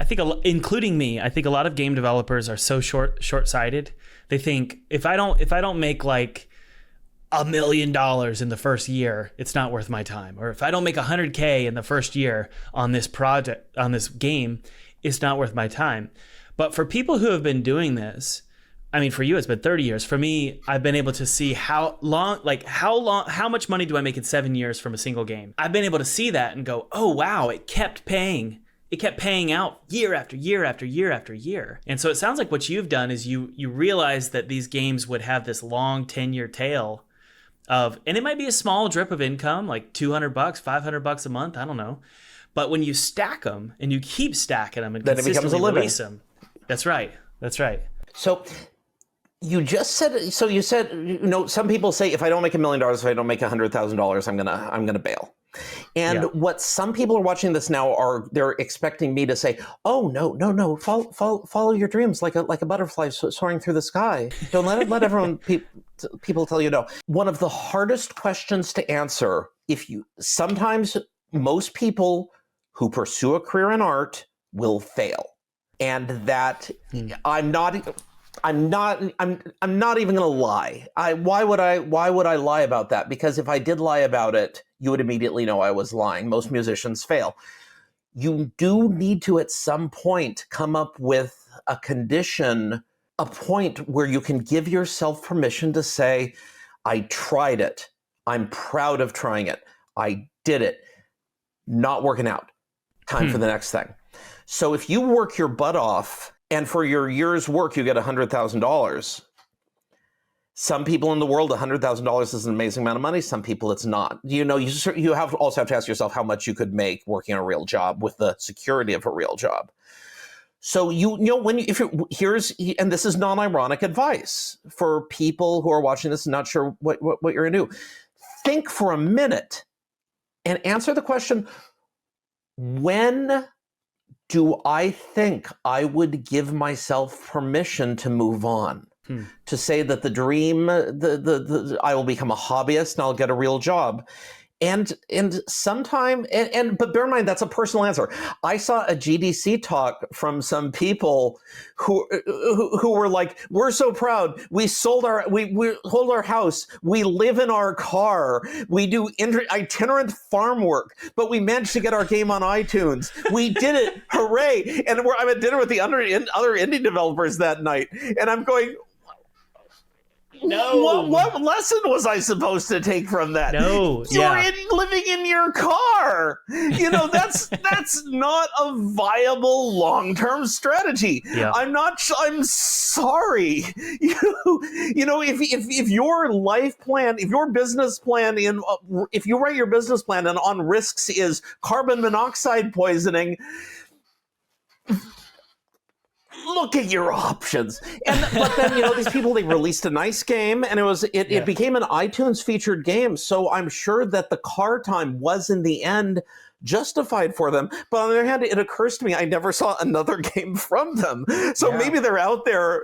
I think, including me, I think a lot of game developers are so short-sighted. They think if I don't make like $1 million in the first year, it's not worth my time. Or if I don't make $100K in the first year on this project, on this game, it's not worth my time. But for people who have been doing this, I mean, for you, it's been 30 years. For me, I've been able to see how much money do I make in 7 years from a single game? I've been able to see that and go, oh, wow, it kept paying. It kept paying out year after year after year after year. And so it sounds like what you've done is you realize that these games would have this long 10-year tail of, and it might be a small drip of income, like $200, $500 a month, I don't know. But when you stack them and you keep stacking them and then consistently release them. That's right. So you said, some people say, if I don't make $1 million, if I don't make $100,000, I'm gonna bail. And what some people are watching this now they're expecting me to say, oh, no, follow your dreams like a butterfly soaring through the sky. Don't let everyone, people tell you no. One of the hardest questions to answer, sometimes most people who pursue a career in art will fail. And that I'm not even gonna lie. Why would I lie about that? Because if I did lie about it, you would immediately know I was lying. Most musicians fail. You do need to, at some point, come up with a condition, a point where you can give yourself permission to say, I tried it. I'm proud of trying it. I did it. Not working out. Time for the next thing. So if you work your butt off and for your year's work, you get $100,000. Some people in the world, $100,000 is an amazing amount of money. Some people it's not. You also have to ask yourself how much you could make working a real job with the security of a real job. So and this is non-ironic advice for people who are watching this and not sure what you're going to do. Think for a minute and answer the question: when do I think I would give myself permission to move on? To say that the dream, I will become a hobbyist and I'll get a real job. And sometime, but bear in mind, that's a personal answer. I saw a GDC talk from some people who were like, we're so proud. We hold our house. We live in our car. We do itinerant farm work, but we managed to get our game on iTunes. We did it. Hooray. And I'm at dinner with the other indie developers that night. And I'm going, no. What lesson was I supposed to take from that? No, You're living in your car. That's not a viable long-term strategy. Yeah. I'm sorry. If your life plan, if your business plan if you write your business plan and on risks is carbon monoxide poisoning, look at your options. But then, these people, they released a nice game, and it became an iTunes featured game. So I'm sure that the car time was in the end justified for them. But on the other hand, it occurs to me I never saw another game from them. So maybe they're out there,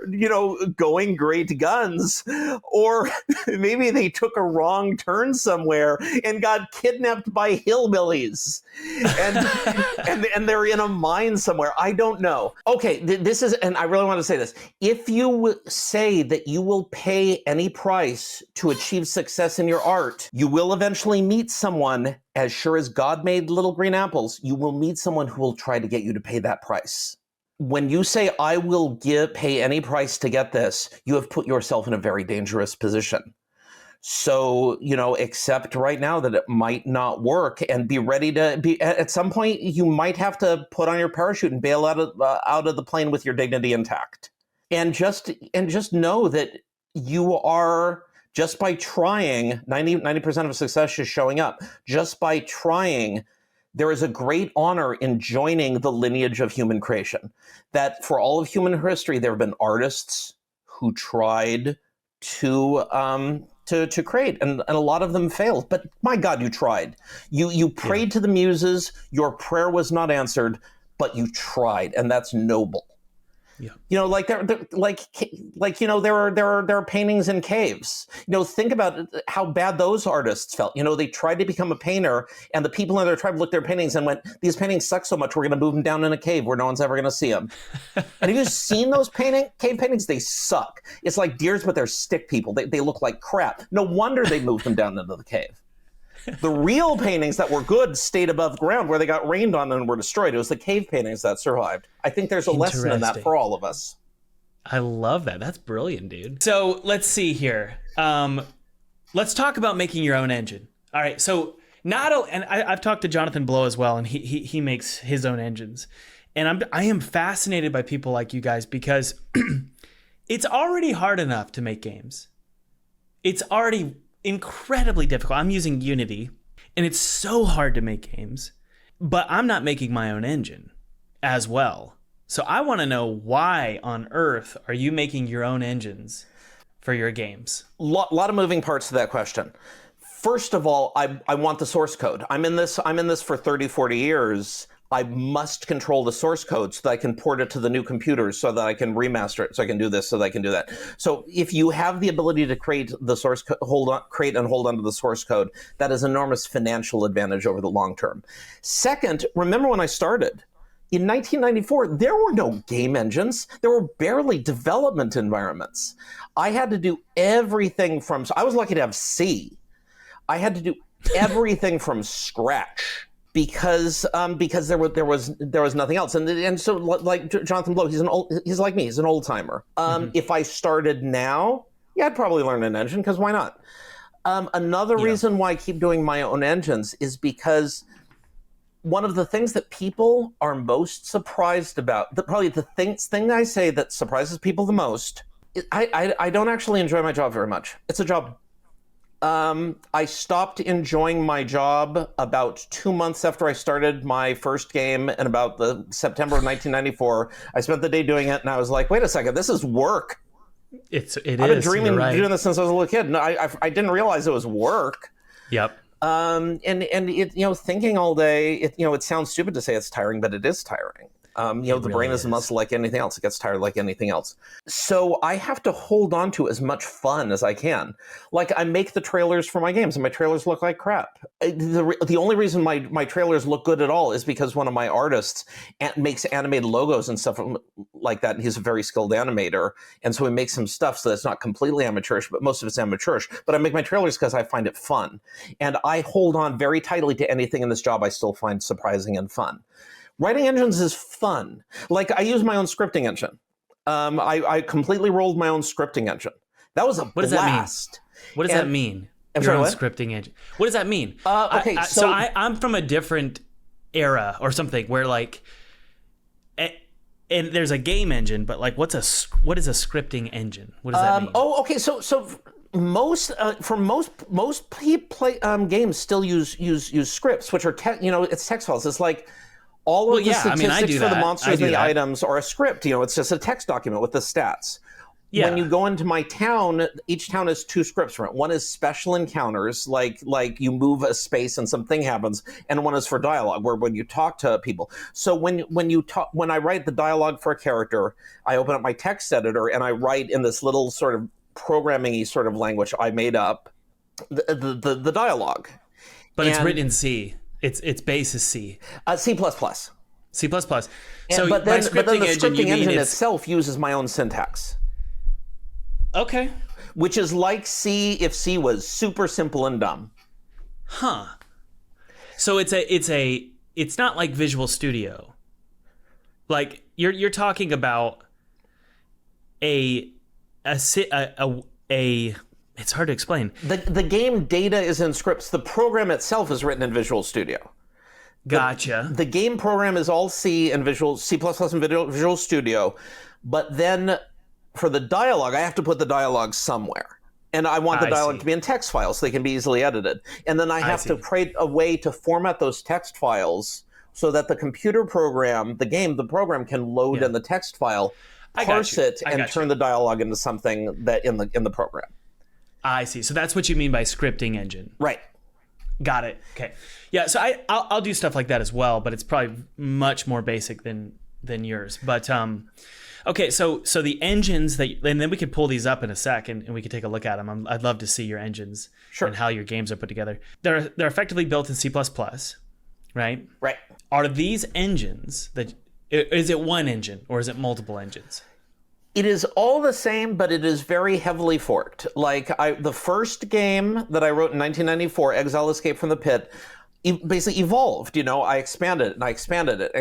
going great guns, or maybe they took a wrong turn somewhere and got kidnapped by hillbillies, and they're in a mine somewhere. I don't know. Okay, this is, and I really want to say this. If you say that you will pay any price to achieve success in your art, you will eventually meet someone. As sure as God made little green apples, you will meet someone who will try to get you to pay that price. When you say, I will pay any price to get this, you have put yourself in a very dangerous position. So, accept right now that it might not work, and be ready to be, at some point, you might have to put on your parachute and bail out of the plane with your dignity intact. And just know that you are... Just by trying, 90% of success is showing up. Just by trying, there is a great honor in joining the lineage of human creation. That for all of human history, there have been artists who tried to create, and a lot of them failed. But my God, you tried. You prayed to the muses. Your prayer was not answered, but you tried, and that's noble. Yeah. There are paintings in caves. Think about how bad those artists felt. They tried to become a painter, and the people in their tribe looked at their paintings and went, "These paintings suck so much, we're going to move them down in a cave where no one's ever going to see them." And have you seen those cave paintings? They suck. It's like deers, but they're stick people. They look like crap. No wonder they moved them down into the cave. The real paintings that were good stayed above ground where they got rained on and were destroyed. It was the cave paintings that survived. I think there's a lesson in that for all of us. I love that. That's brilliant, dude. So let's see here. Let's talk about making your own engine. All right. So I've talked to Jonathan Blow as well, and he makes his own engines. And I am fascinated by people like you guys, because it's already hard enough to make games. It's already incredibly difficult. I'm using Unity, and it's so hard to make games, but I'm not making my own engine as well. So I want to know, why on earth are you making your own engines for your games? Lot of moving parts to that question. First of all, I want the source code. I'm in this for 30, 40 years. I must control the source code so that I can port it to the new computers, so that I can remaster it, so I can do this, so that I can do that. So if you have the ability to create the source create and hold onto the source code, that is enormous financial advantage over the long term. Second, remember when I started? In 1994, there were no game engines. There were barely development environments. I had to do everything so I was lucky to have C. I had to do everything from scratch. Because there was nothing else, and so like Jonathan Blow, he's like me, he's an old timer. If I started now, I'd probably learn an engine, because why not? Another reason why I keep doing my own engines is because one of the things that people are most surprised about, probably the thing I say that surprises people the most, I don't actually enjoy my job very much. It's a job. I stopped enjoying my job about 2 months after I started my first game, in about the September of 1994. I spent the day doing it, and I was like, wait a second, this is work. I've been dreaming of doing this since I was a little kid. No, I didn't realize it was work. Yep. And it, thinking all day, it sounds stupid to say it's tiring, but it is tiring. The brain is a muscle like anything else. It gets tired like anything else. So I have to hold on to as much fun as I can. Like, I make the trailers for my games, and my trailers look like crap. The only reason my trailers look good at all is because one of my artists makes animated logos and stuff like that. And he's a very skilled animator. And so he makes some stuff so that's not completely amateurish, but most of it's amateurish. But I make my trailers because I find it fun. And I hold on very tightly to anything in this job I still find surprising and fun. Writing engines is fun. Like, I use my own scripting engine. I completely rolled my own scripting engine. That was a blast. What does that mean? Your own scripting engine. What does that mean? Okay, so I'm from a different era or something where, like, and there's a game engine, but like, what is a scripting engine? What does that mean? Oh, okay. So most games still use scripts, which are it's text files. It's like all of the statistics for the monsters and the items are a script. It's just a text document with the stats. Yeah. When you go into my town, each town has two scripts for it. One is special encounters, like you move a space and something happens, and one is for dialogue, where when you talk to people. So when I write the dialogue for a character, I open up my text editor and I write in this little sort of programming-y sort of language I made up the dialogue. But it's written in C. Its base is C. C++. C++. So, but then the scripting engine itself uses my own syntax. Okay. Which is like C if C was super simple and dumb. Huh. So it's not like Visual Studio. Like, you're talking about it's hard to explain. The game data is in scripts. The program itself is written in Visual Studio. Gotcha. The game program is all C and C++ and Visual Studio, but then for the dialogue, I have to put the dialogue somewhere. And I want the dialogue to be in text files so they can be easily edited. And then I have to create a way to format those text files so that the computer program, the program can load in the text file, parse it, and turn the dialogue into something that in the program. I see. So that's what you mean by scripting engine. Right. Got it. Okay. Yeah, so I'll do stuff like that as well, but it's probably much more basic than yours. But okay, so the engines and then we could pull these up in a sec and we could take a look at them. I'd love to see your engines and how your games are put together. They're effectively built in C++, right? Right. Are these engines is it one engine or is it multiple engines? It is all the same, but it is very heavily forked. Like the first game that I wrote in 1994, Exile Escape from the Pit, basically evolved. I expanded it and I expanded it,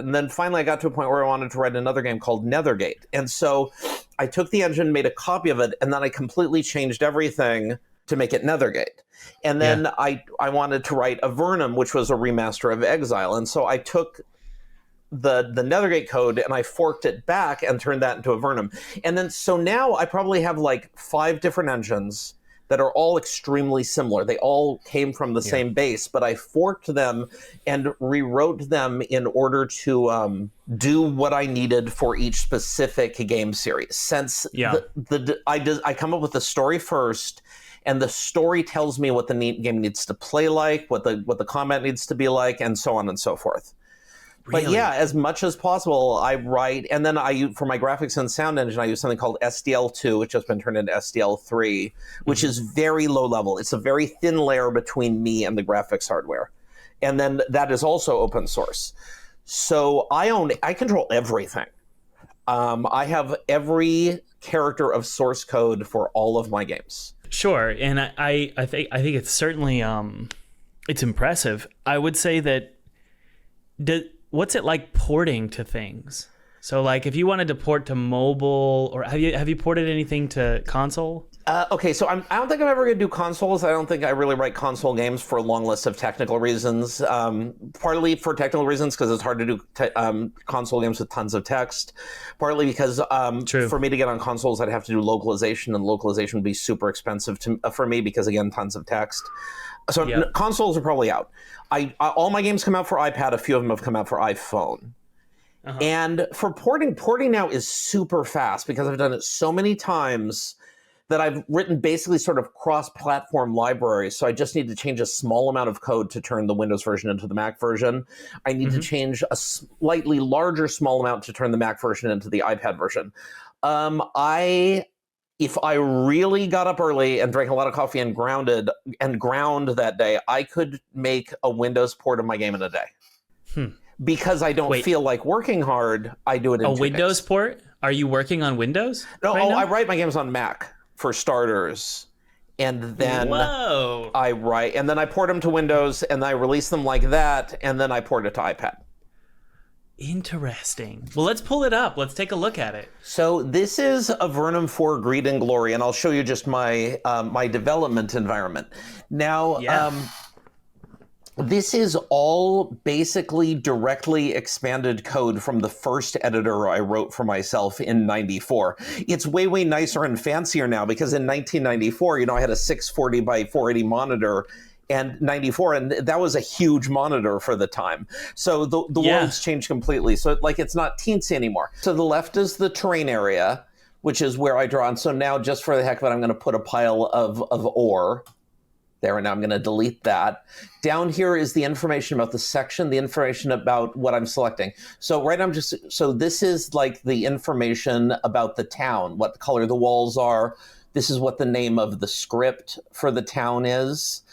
and then finally I got to a point where I wanted to write another game called Nethergate. And so I took the engine, made a copy of it, and then I completely changed everything to make it Nethergate. And then I wanted to write Avernum, which was a remaster of Exile, and so I took the Nethergate code and I forked it back and turned that into Avernum. And then so now I probably have like 5 different engines that are all extremely similar. They all came from the same base, but I forked them and rewrote them in order to do what I needed for each specific game series. Since I come up with the story first, and the story tells me what the game needs to play like, what the combat needs to be like, and so on and so forth. Really? But yeah, as much as possible, I write, and then for my graphics and sound engine, I use something called SDL2, which has been turned into SDL3, which is very low level. It's a very thin layer between me and the graphics hardware. And then that is also open source. So I control everything. I have every character of source code for all of my games. Sure, and I think it's certainly it's impressive. I would say that what's it like porting to things? So like if you wanted to port to mobile, or have you ported anything to console? Okay, so I don't think I'm ever going to do consoles. I don't think I really write console games for a long list of technical reasons. Partly for technical reasons because it's hard to do console games with tons of text. Partly because for me to get on consoles, I'd have to do localization, and localization would be super expensive for me because, again, tons of text. So consoles are probably out. All my games come out for iPad. A few of them have come out for iPhone. Uh-huh. And for porting now is super fast because I've done it so many times that I've written basically sort of cross-platform libraries. So I just need to change a small amount of code to turn the Windows version into the Mac version. I need to change a slightly larger small amount to turn the Mac version into the iPad version. If I really got up early and drank a lot of coffee and ground that day, I could make a Windows port of my game in a day. Because I don't feel like working hard, I do it in 2 days. A Windows port? Are you working on Windows? No, right now? I write my games on Mac for starters. And then and then I port them to Windows, and I release them like that, and then I port it to iPad. Interesting. Well, let's pull it up. Let's take a look at it. So this is Avernum 4 Greed and Glory, and I'll show you just my my development environment. Now, this is all basically directly expanded code from the first editor I wrote for myself in '94. It's way, way nicer and fancier now, because in 1994, I had a 640 by 480 monitor, and 94, and that was a huge monitor for the time. So the world's changed completely. So it's not teensy anymore. So the left is the terrain area, which is where I draw. And so now, just for the heck of it, I'm going to put a pile of ore there, and now I'm going to delete that. Down here is the information about the section, the information about what I'm selecting. So this is like the information about the town, what color the walls are. This is what the name of the script for the town is.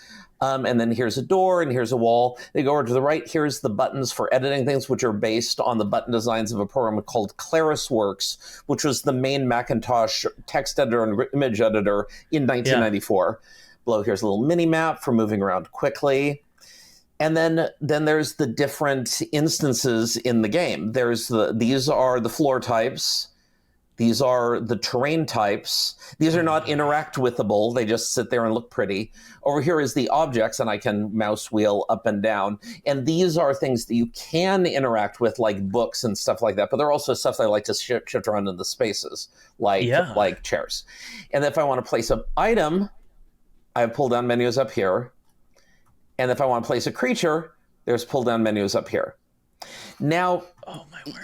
And then here's a door, and here's a wall. They go over to the right. Here's the buttons for editing things, which are based on the button designs of a program called ClarisWorks, which was the main Macintosh text editor and image editor in 1994. Below here's a little mini map for moving around quickly. And then there's the different instances in the game. These are the floor types. These are the terrain types. These are not interact withable. They just sit there and look pretty. Over here is the objects, and I can mouse wheel up and down. And these are things that you can interact with, like books and stuff like that. But there are also stuff that I like to shift around in the spaces, like chairs. And if I want to place an item, I have pull-down menus up here. And if I want to place a creature, there's pull-down menus up here. Now,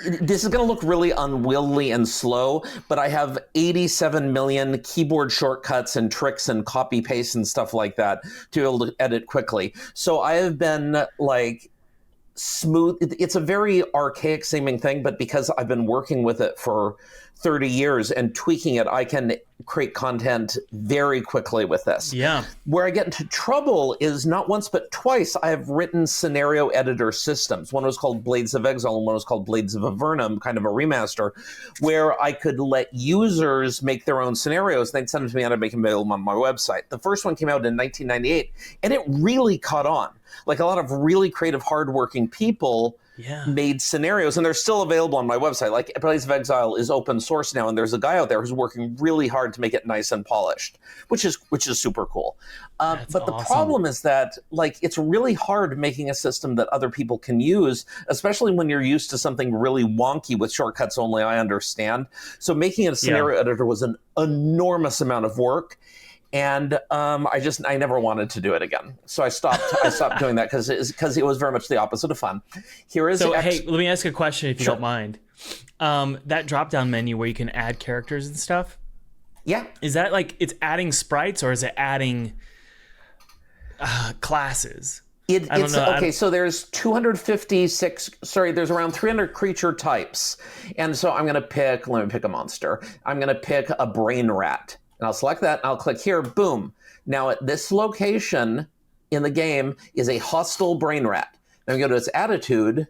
this is going to look really unwieldy and slow, but I have 87 million keyboard shortcuts and tricks and copy paste and stuff like that to be able to edit quickly. So I have been smooth. It's a very archaic seeming thing, but because I've been working with it for 30 years and tweaking it, I can create content very quickly with this. Yeah. Where I get into trouble is not once but twice I have written scenario editor systems. One was called Blades of Exile and one was called Blades of Avernum, kind of a remaster, where I could let users make their own scenarios. They'd send them to me and I'd make them available on my website. The first one came out in 1998, and it really caught on. Like, a lot of really creative, hardworking people made scenarios, and they're still available on my website. Like, Blades of Exile is open source now, and there's a guy out there who's working really hard to make it nice and polished, which is super cool. But the problem is that, it's really hard making a system that other people can use, especially when you're used to something really wonky with shortcuts only I understand. So making a scenario editor was an enormous amount of work. And I never wanted to do it again. So I stopped doing that because it was very much the opposite of fun. Here is hey, let me ask a question if you don't mind. That drop-down menu where you can add characters and stuff. Yeah. Is that it's adding sprites, or is it adding classes? So there's 256, there's around 300 creature types. And so let me pick a monster. I'm going to pick a brain rat. And I'll select that, and I'll click here, boom. Now, at this location in the game is a hostile brain rat. Now, I'm going to go to its attitude,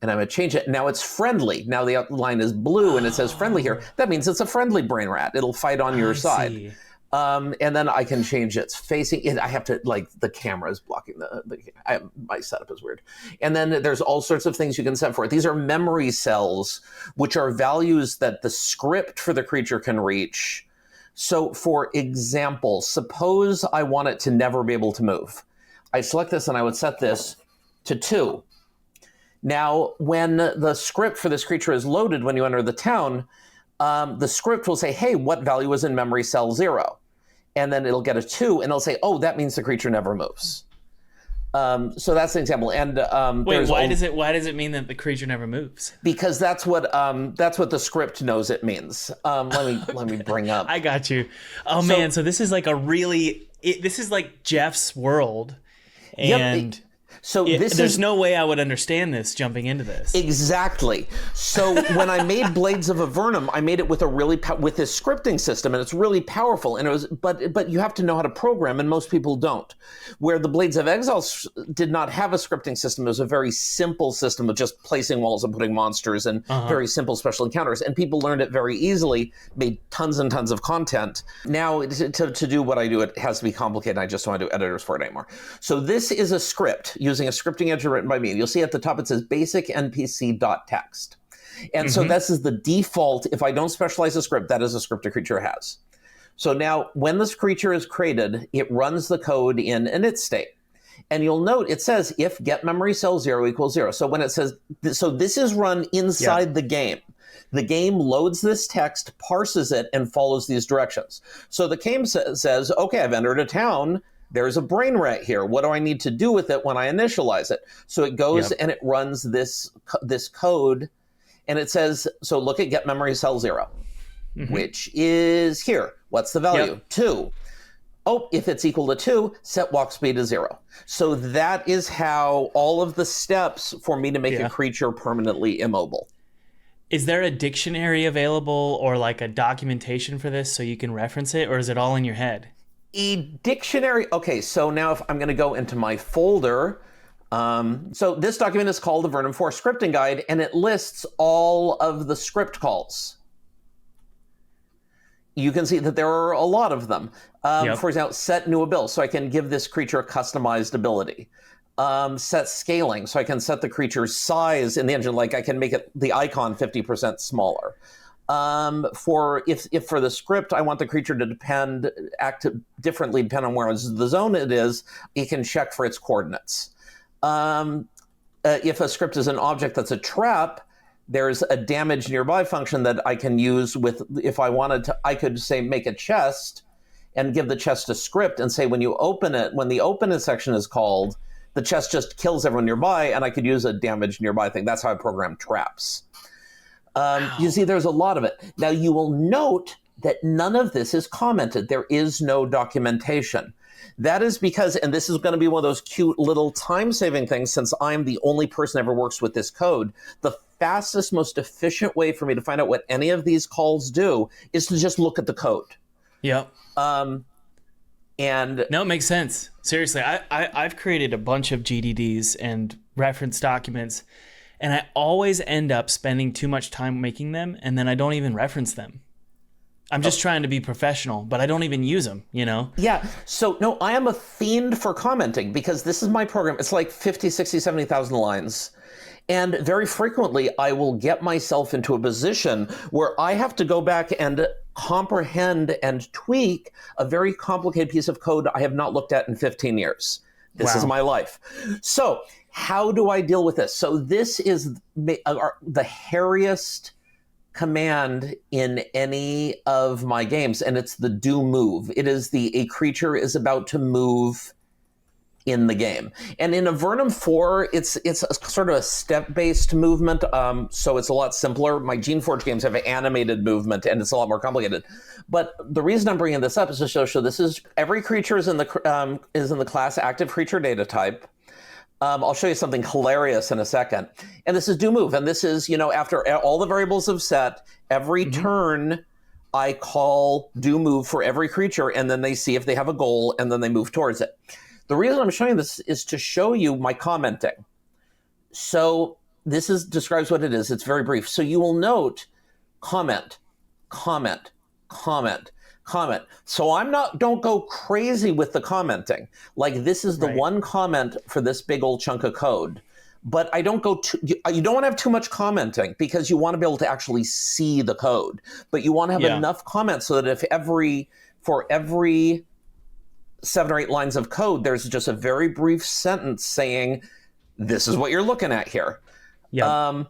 and I'm going to change it. Now, it's friendly. Now, the outline is blue, and it says friendly here. That means it's a friendly brain rat. It'll fight on your side. And then I can change its facing. I have to, the camera is blocking my setup is weird. And then there's all sorts of things you can set for it. These are memory cells, which are values that the script for the creature can reach. So, for example, suppose I want it to never be able to move. I select this, and I would set this to 2. Now, when the script for this creature is loaded when you enter the town, the script will say, hey, what value is in memory cell 0? And then it'll get a 2, and it'll say, oh, that means the creature never moves. So that's an example. And Wait, why does it mean that the creature never moves? Because that's what the script knows it means. Let me bring up. I got you. Oh man, so this is like this is like Jeff's world, and there's no way I would understand this jumping into this. Exactly. So when I made Blades of Avernum, I made it with with this scripting system, and it's really powerful. And it was, but you have to know how to program, and most people don't. Where the Blades of Exile did not have a scripting system, it was a very simple system of just placing walls and putting monsters and very simple special encounters, and people learned it very easily, made tons and tons of content. Now to do what I do, it has to be complicated. I just don't want to do editors for it anymore. So this is a script using a scripting engine written by me. And you'll see at the top it says basic npc.txt. And so this is the default. If I don't specialize a script, that is a script a creature has. So now when this creature is created, it runs the code in an init state. And you'll note it says if get memory cell 0 equals 0. So when it says, so this is run inside the game. The game loads this text, parses it, and follows these directions. So the game says, okay, I've entered a town. There's a brain rat here. What do I need to do with it when I initialize it? So it goes and it runs this code, and it says, so look at get memory cell 0, which is here. What's the value? 2. Oh, if it's equal to 2, set walk speed to 0. So that is how all of the steps for me to make a creature permanently immobile. Is there a dictionary available or like a documentation for this so you can reference it, or is it all in your head? A dictionary. Okay, so now if I'm going to go into my folder, so this document is called the Avernum 4 Scripting Guide, and it lists all of the script calls. You can see that there are a lot of them. For example, set new ability, so I can give this creature a customized ability. Set scaling, so I can set the creature's size in the engine, like I can make it the icon 50% smaller. For the script, I want the creature to act differently depending on where the zone it is, it can check for its coordinates. If a script is an object that's a trap, there's a damage nearby function that I can use if I wanted to, I could say make a chest and give the chest a script and say when you open it, when the open it section is called, the chest just kills everyone nearby, and I could use a damage nearby thing. That's how I program traps. You see, there's a lot of it. Now, you will note that none of this is commented. There is no documentation. That is because, and this is going to be one of those cute little time-saving things, since I'm the only person that ever works with this code, the fastest, most efficient way for me to find out what any of these calls do is to just look at the code. Yep. And no, it makes sense. Seriously, I've created a bunch of GDDs and reference documents, and I always end up spending too much time making them, and then I don't even reference them. I'm just trying to be professional, but I don't even use them, you know? Yeah. So, no, I am a fiend for commenting because this is my program. It's like 50, 60, 70,000 lines. And very frequently, I will get myself into a position where I have to go back and comprehend and tweak a very complicated piece of code I have not looked at in 15 years. This is my life. So how do I deal with this? So this is the hairiest command in any of my games, and it's the do move. It is a creature is about to move in the game. And in Avernum 4, it's a sort of a step-based movement, so it's a lot simpler. My GeneForge games have an animated movement, and it's a lot more complicated. But the reason I'm bringing this up is to show this is every creature is in the class active creature data type. I'll show you something hilarious in a second. And this is do move, and this is, after all the variables have set, every turn I call do move for every creature, and then they see if they have a goal, and then they move towards it. The reason I'm showing this is to show you my commenting. So this describes what it is. It's very brief. So you will note comment, comment, comment, comment. So don't go crazy with the commenting. Like this is the one comment for this big old chunk of code. But I don't go you don't want to have too much commenting because you want to be able to actually see the code. But you want to have enough comments so that for every 7 or 8 lines of code, there's just a very brief sentence saying, this is what you're looking at here. Yep.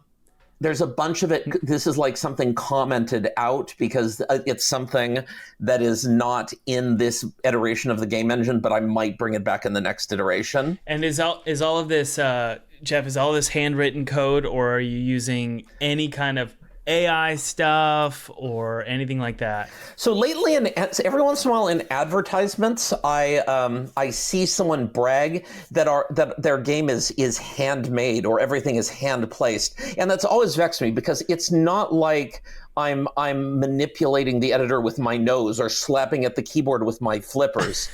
There's a bunch of it. This is like something commented out because it's something that is not in this iteration of the game engine, but I might bring it back in the next iteration. And is all of this, Jeff, is all this handwritten code, or are you using any kind of AI stuff or anything like that? So lately, every once in a while in advertisements, I see someone brag that their game is handmade or everything is hand placed, and that's always vexed me because it's not like I'm manipulating the editor with my nose or slapping at the keyboard with my flippers.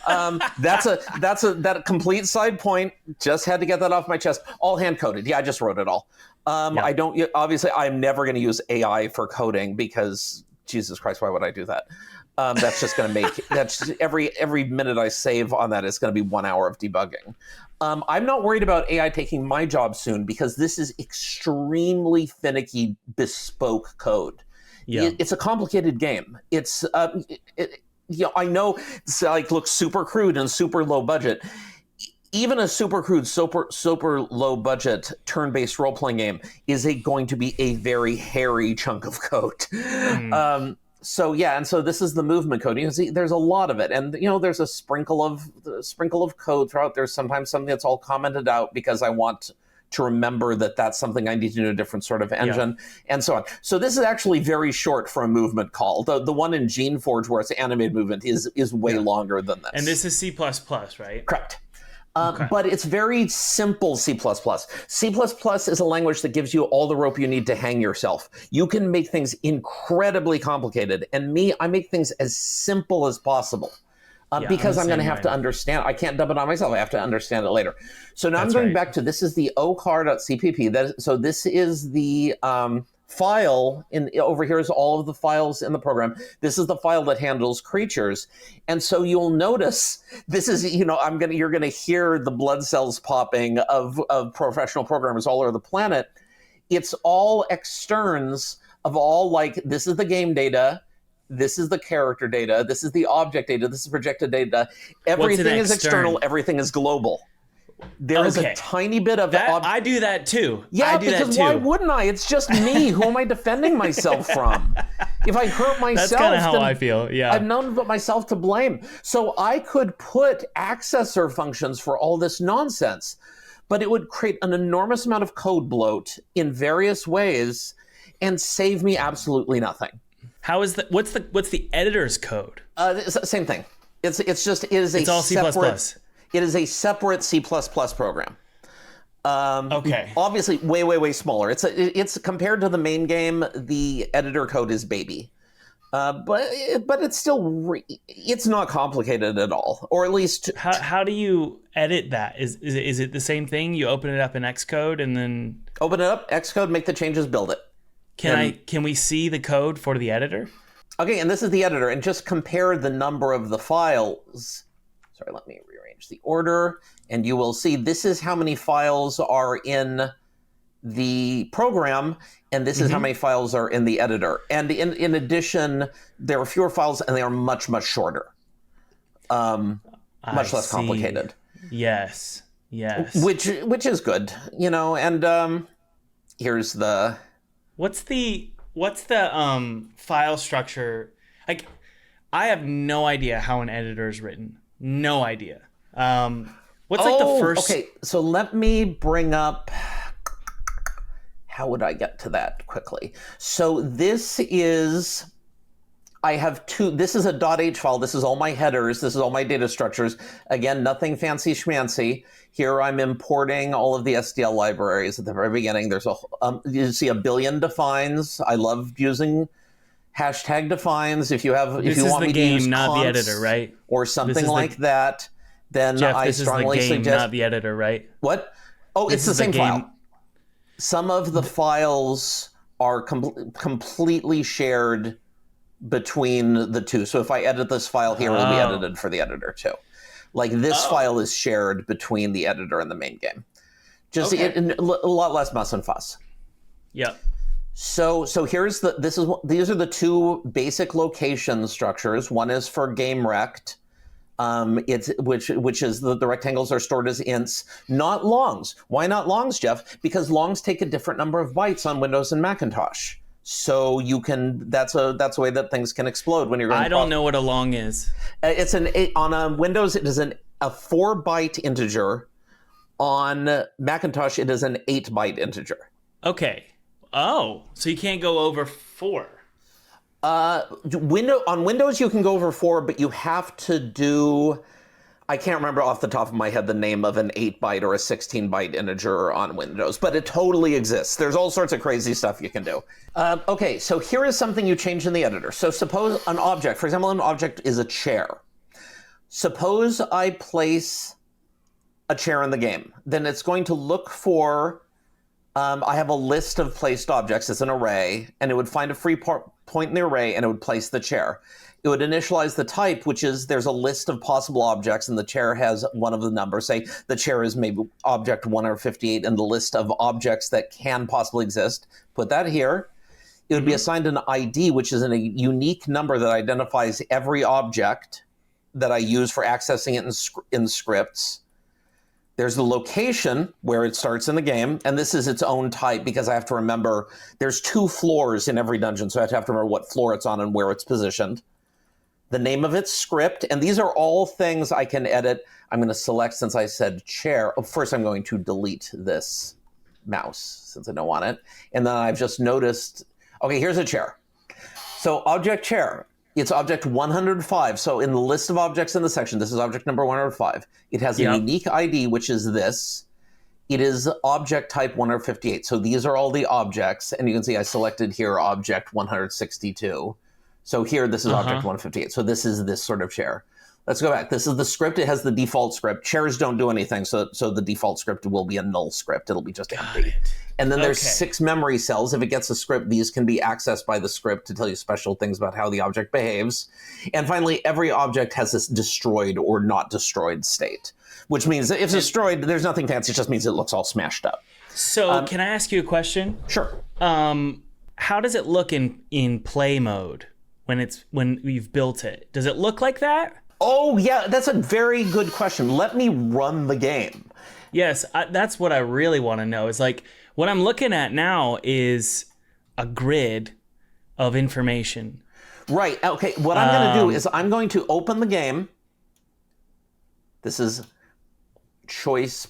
That's a complete side point. Just had to get that off my chest. All hand coded. Yeah, I just wrote it all. I don't, obviously, I'm never going to use AI for coding because, Jesus Christ, why would I do that? That's just going to make, every minute I save on that is going to be 1 hour of debugging. I'm not worried about AI taking my job soon because this is extremely finicky, bespoke code. Yeah. It's a complicated game. It's, I know it's like looks super crude and super low budget. Even a super crude, super low budget turn-based role-playing game is going to be a very hairy chunk of code. So yeah, and so this is the movement code. You can see there's a lot of it, and there's a sprinkle of code throughout. There's sometimes something that's all commented out because I want to remember that that's something I need to do in a different sort of engine, and so on. So this is actually very short for a movement call. The one in GeneForge where it's animated movement is way longer than this. And this is C++, right? Correct. But it's very simple C++. C++ is a language that gives you all the rope you need to hang yourself. You can make things incredibly complicated. And I make things as simple as possible because I'm going to have to understand. I can't dub it on myself. I have to understand it later. So now I'm going back to, this is the okar.cpp. So this is the file over here is all of the files in the program. This is the file that handles creatures, and so you'll notice this is you're gonna hear the blood cells popping of professional programmers all over the planet. It's all externs of all, like, this is the game data, this is the character data, this is the object data, this is projected data. Everything is external, everything is global. There is a tiny bit of that. I do that too. Yeah, because why wouldn't I? It's just me. Who am I defending myself from? If I hurt myself, that's kind of how I feel. Yeah, I've none but myself to blame. So I could put accessor functions for all this nonsense, but it would create an enormous amount of code bloat in various ways and save me absolutely nothing. How is that? What's the editor's code? Same thing. It's all C++. It is a separate C++ program. Okay. Obviously, way smaller. It's compared to the main game. The editor code is baby, but it's still it's not complicated at all, or at least. How do you edit that? Is it the same thing? You open it up in Xcode and then open it up, Xcode, make the changes, build it. Can we see the code for the editor? Okay, and this is the editor, and just compare the number of the files. Sorry, let me rearrange the order, and you will see this is how many files are in the program, and this is how many files are in the editor. And in addition, there are fewer files, and they are much shorter, much less complicated. Yes. Which is good, And here's the. What's the file structure? Like, I have no idea how an editor is written. No idea. What's the first? Okay, so let me bring up. How would I get to that quickly? So this is. I have two. This is a .h file. This is all my headers. This is all my data structures. Again, nothing fancy schmancy. Here I'm importing all of the SDL libraries at the very beginning. There's you see a billion defines. I love using hashtag defines. If you want me to use this is the game, not the editor, right? Or something like that, then Jeff, I strongly suggest. This is the game, not the editor, right? What? Oh, it's the same file. Some of the files are completely shared between the two. So if I edit this file here, it'll be edited for the editor too. Like this file is shared between the editor and the main game. Just a lot less muss and fuss. Yeah. So here's these are the two basic location structures. One is for game rect. It's which is the rectangles are stored as ints, not longs. Why not longs, Jeff? Because longs take a different number of bytes on Windows and Macintosh. So you can that's a way that things can explode when you're going. I don't know what a long is. It's on a Windows. It is a 4-byte integer. On Macintosh, it is an 8-byte integer. Okay. Oh, so you can't go over 4. On Windows, you can go over 4, but you have to do. I can't remember off the top of my head the name of an 8-byte or a 16-byte integer on Windows, but it totally exists. There's all sorts of crazy stuff you can do. Okay, so here is something you change in the editor. So suppose an object, for example, an object is a chair. Suppose I place a chair in the game. Then it's going to look for, I have a list of placed objects. It's an array, and it would find a free point in the array, and it would place the chair. It would initialize the type, which is there's a list of possible objects, and the chair has one of the numbers. Say the chair is maybe object 158 in the list of objects that can possibly exist. Put that here. It would be assigned an ID, which is a unique number that identifies every object that I use for accessing it in scripts. There's the location where it starts in the game, and this is its own type because I have to remember there's 2 floors in every dungeon, so I have to remember what floor it's on and where it's positioned. The name of its script, and these are all things I can edit. I'm going to select, since I said chair. First, I'm going to delete this mouse since I don't want it. And then I've just noticed, okay, here's a chair. So object chair, it's object 105. So in the list of objects in the section, this is object number 105. It has a unique ID, which is this. It is object type 158. So these are all the objects. And you can see I selected here object 162. So here, this is object 158. So this is this sort of chair. Let's go back. This is the script. It has the default script. Chairs don't do anything, so the default script will be a null script. It'll be just empty. And then there's 6 memory cells. If it gets a script, these can be accessed by the script to tell you special things about how the object behaves. And finally, every object has this destroyed or not destroyed state, which means that if it's destroyed, there's nothing fancy. It just means it looks all smashed up. So can I ask you a question? Sure. How does it look in play mode when you've built it? Does it look like that? Oh, yeah, that's a very good question. Let me run the game. Yes, that's what I really want to know. Is like, what I'm looking at now is a grid of information. Right, okay, what I'm going to do is I'm going to open the game. This is choice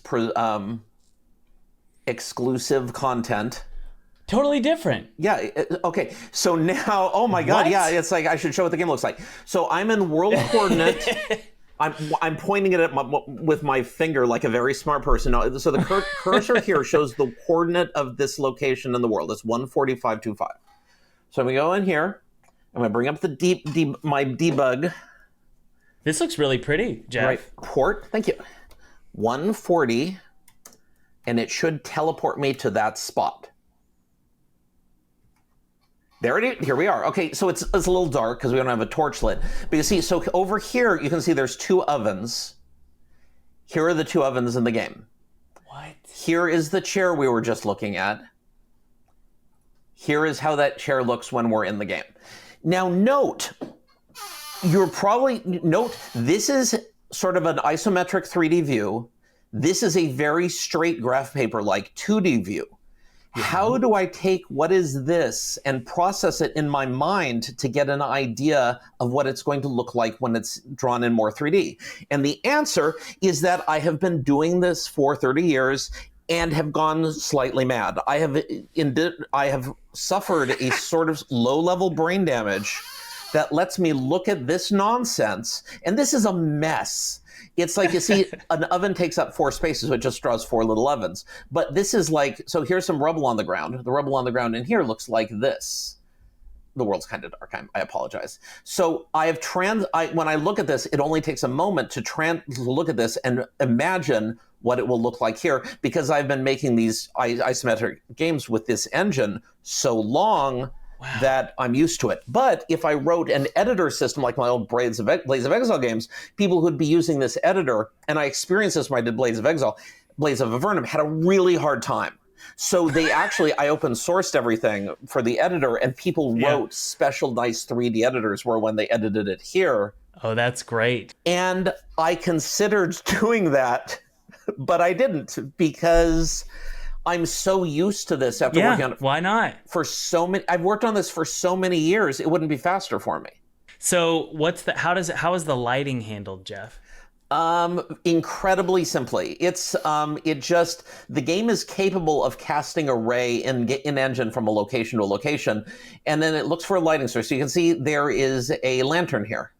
exclusive content. Totally different. Yeah, okay. So now, oh my God, yeah, it's like I should show what the game looks like. So I'm in world coordinate. I'm pointing it at with my finger like a very smart person. So the cursor here shows the coordinate of this location in the world. It's 14525. So I'm going to go in here. I'm going to bring up the my debug. This looks really pretty, Jeff. Right, port, thank you. 140, and it should teleport me to that spot. There it is. Here we are. Okay, so it's a little dark because we don't have a torch lit. But you see, so over here, you can see there's 2 ovens. Here are the 2 ovens in the game. What? Here is the chair we were just looking at. Here is how that chair looks when we're in the game. Now note, this is sort of an isometric 3D view. This is a very straight graph paper-like 2D view. How do I take what is this and process it in my mind to get an idea of what it's going to look like when it's drawn in more 3D? And the answer is that I have been doing this for 30 years and have gone slightly mad. I have suffered a sort of low-level brain damage that lets me look at this nonsense, and this is a mess. It's like, you see, an oven takes up 4 spaces, so it just draws 4 little ovens. But this is like, so here's some rubble on the ground. The rubble on the ground in here looks like this. The world's kind of dark. I apologize. So when I look at this, it only takes a moment to look at this and imagine what it will look like here, because I've been making these isometric games with this engine so long. Wow. That I'm used to it. But if I wrote an editor system like my old Blades of Exile games, people who'd be using this editor, and I experienced this when I did Blades of Avernum, had a really hard time. So I open sourced everything for the editor, and people wrote special nice 3D editors where when they edited it here, Oh, that's great. And I considered doing that, but I didn't because I'm so used to this after working Yeah, on it why not? for so many. I've worked on this for so many years. It wouldn't be faster for me. So how is the lighting handled, Jeff? Incredibly simply. The game is capable of casting a ray in engine from a location to a location, and then it looks for a lighting source. So you can see there is a lantern here.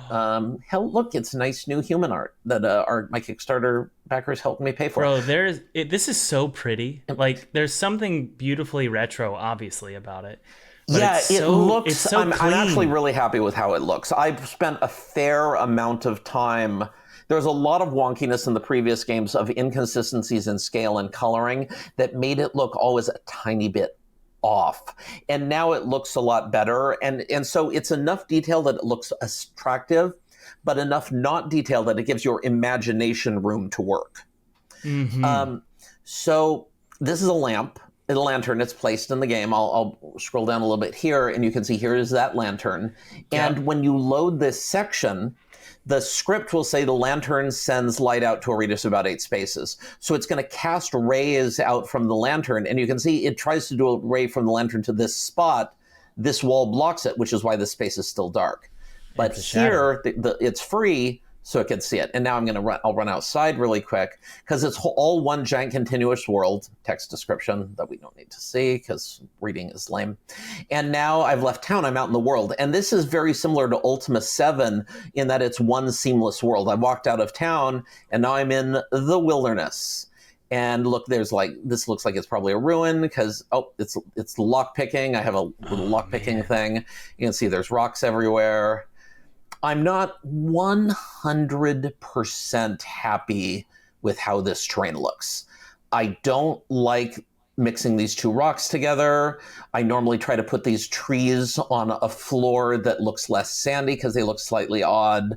Hell, look, it's nice new human art that my Kickstarter backers helped me pay for. Bro, this is so pretty. Like, there's something beautifully retro, obviously, about it. But Yeah, it's so I'm clean. actually really happy with how it looks. I've spent a fair amount of time. There's a lot of wonkiness in the previous games of inconsistencies in scale and coloring that made it look always a tiny bit off. And now it looks a lot better. And so it's enough detail that it looks attractive, but enough not detail that it gives your imagination room to work. So this is a lantern. It's placed in the game. I'll scroll down a little bit here, and you can see here is that lantern. And when you load this section, the script will say the lantern sends light out to a radius of about 8 spaces. So it's going to cast rays out from the lantern, and you can see it tries to do a ray from the lantern to this spot. This wall blocks it, which is why the space is still dark. But here, it's free, so it can see it. And now I'll run outside really quick because it's all one giant continuous world, text description that we don't need to see because reading is lame. And now I've left town, I'm out in the world. And this is very similar to Ultima 7 in that it's one seamless world. I walked out of town and now I'm in the wilderness. And look, this looks like it's probably a ruin because, it's lock picking. I have a little lock picking thing. You can see there's rocks everywhere. I'm not 100% happy with how this terrain looks. I don't like mixing these two rocks together. I normally try to put these trees on a floor that looks less sandy because they look slightly odd.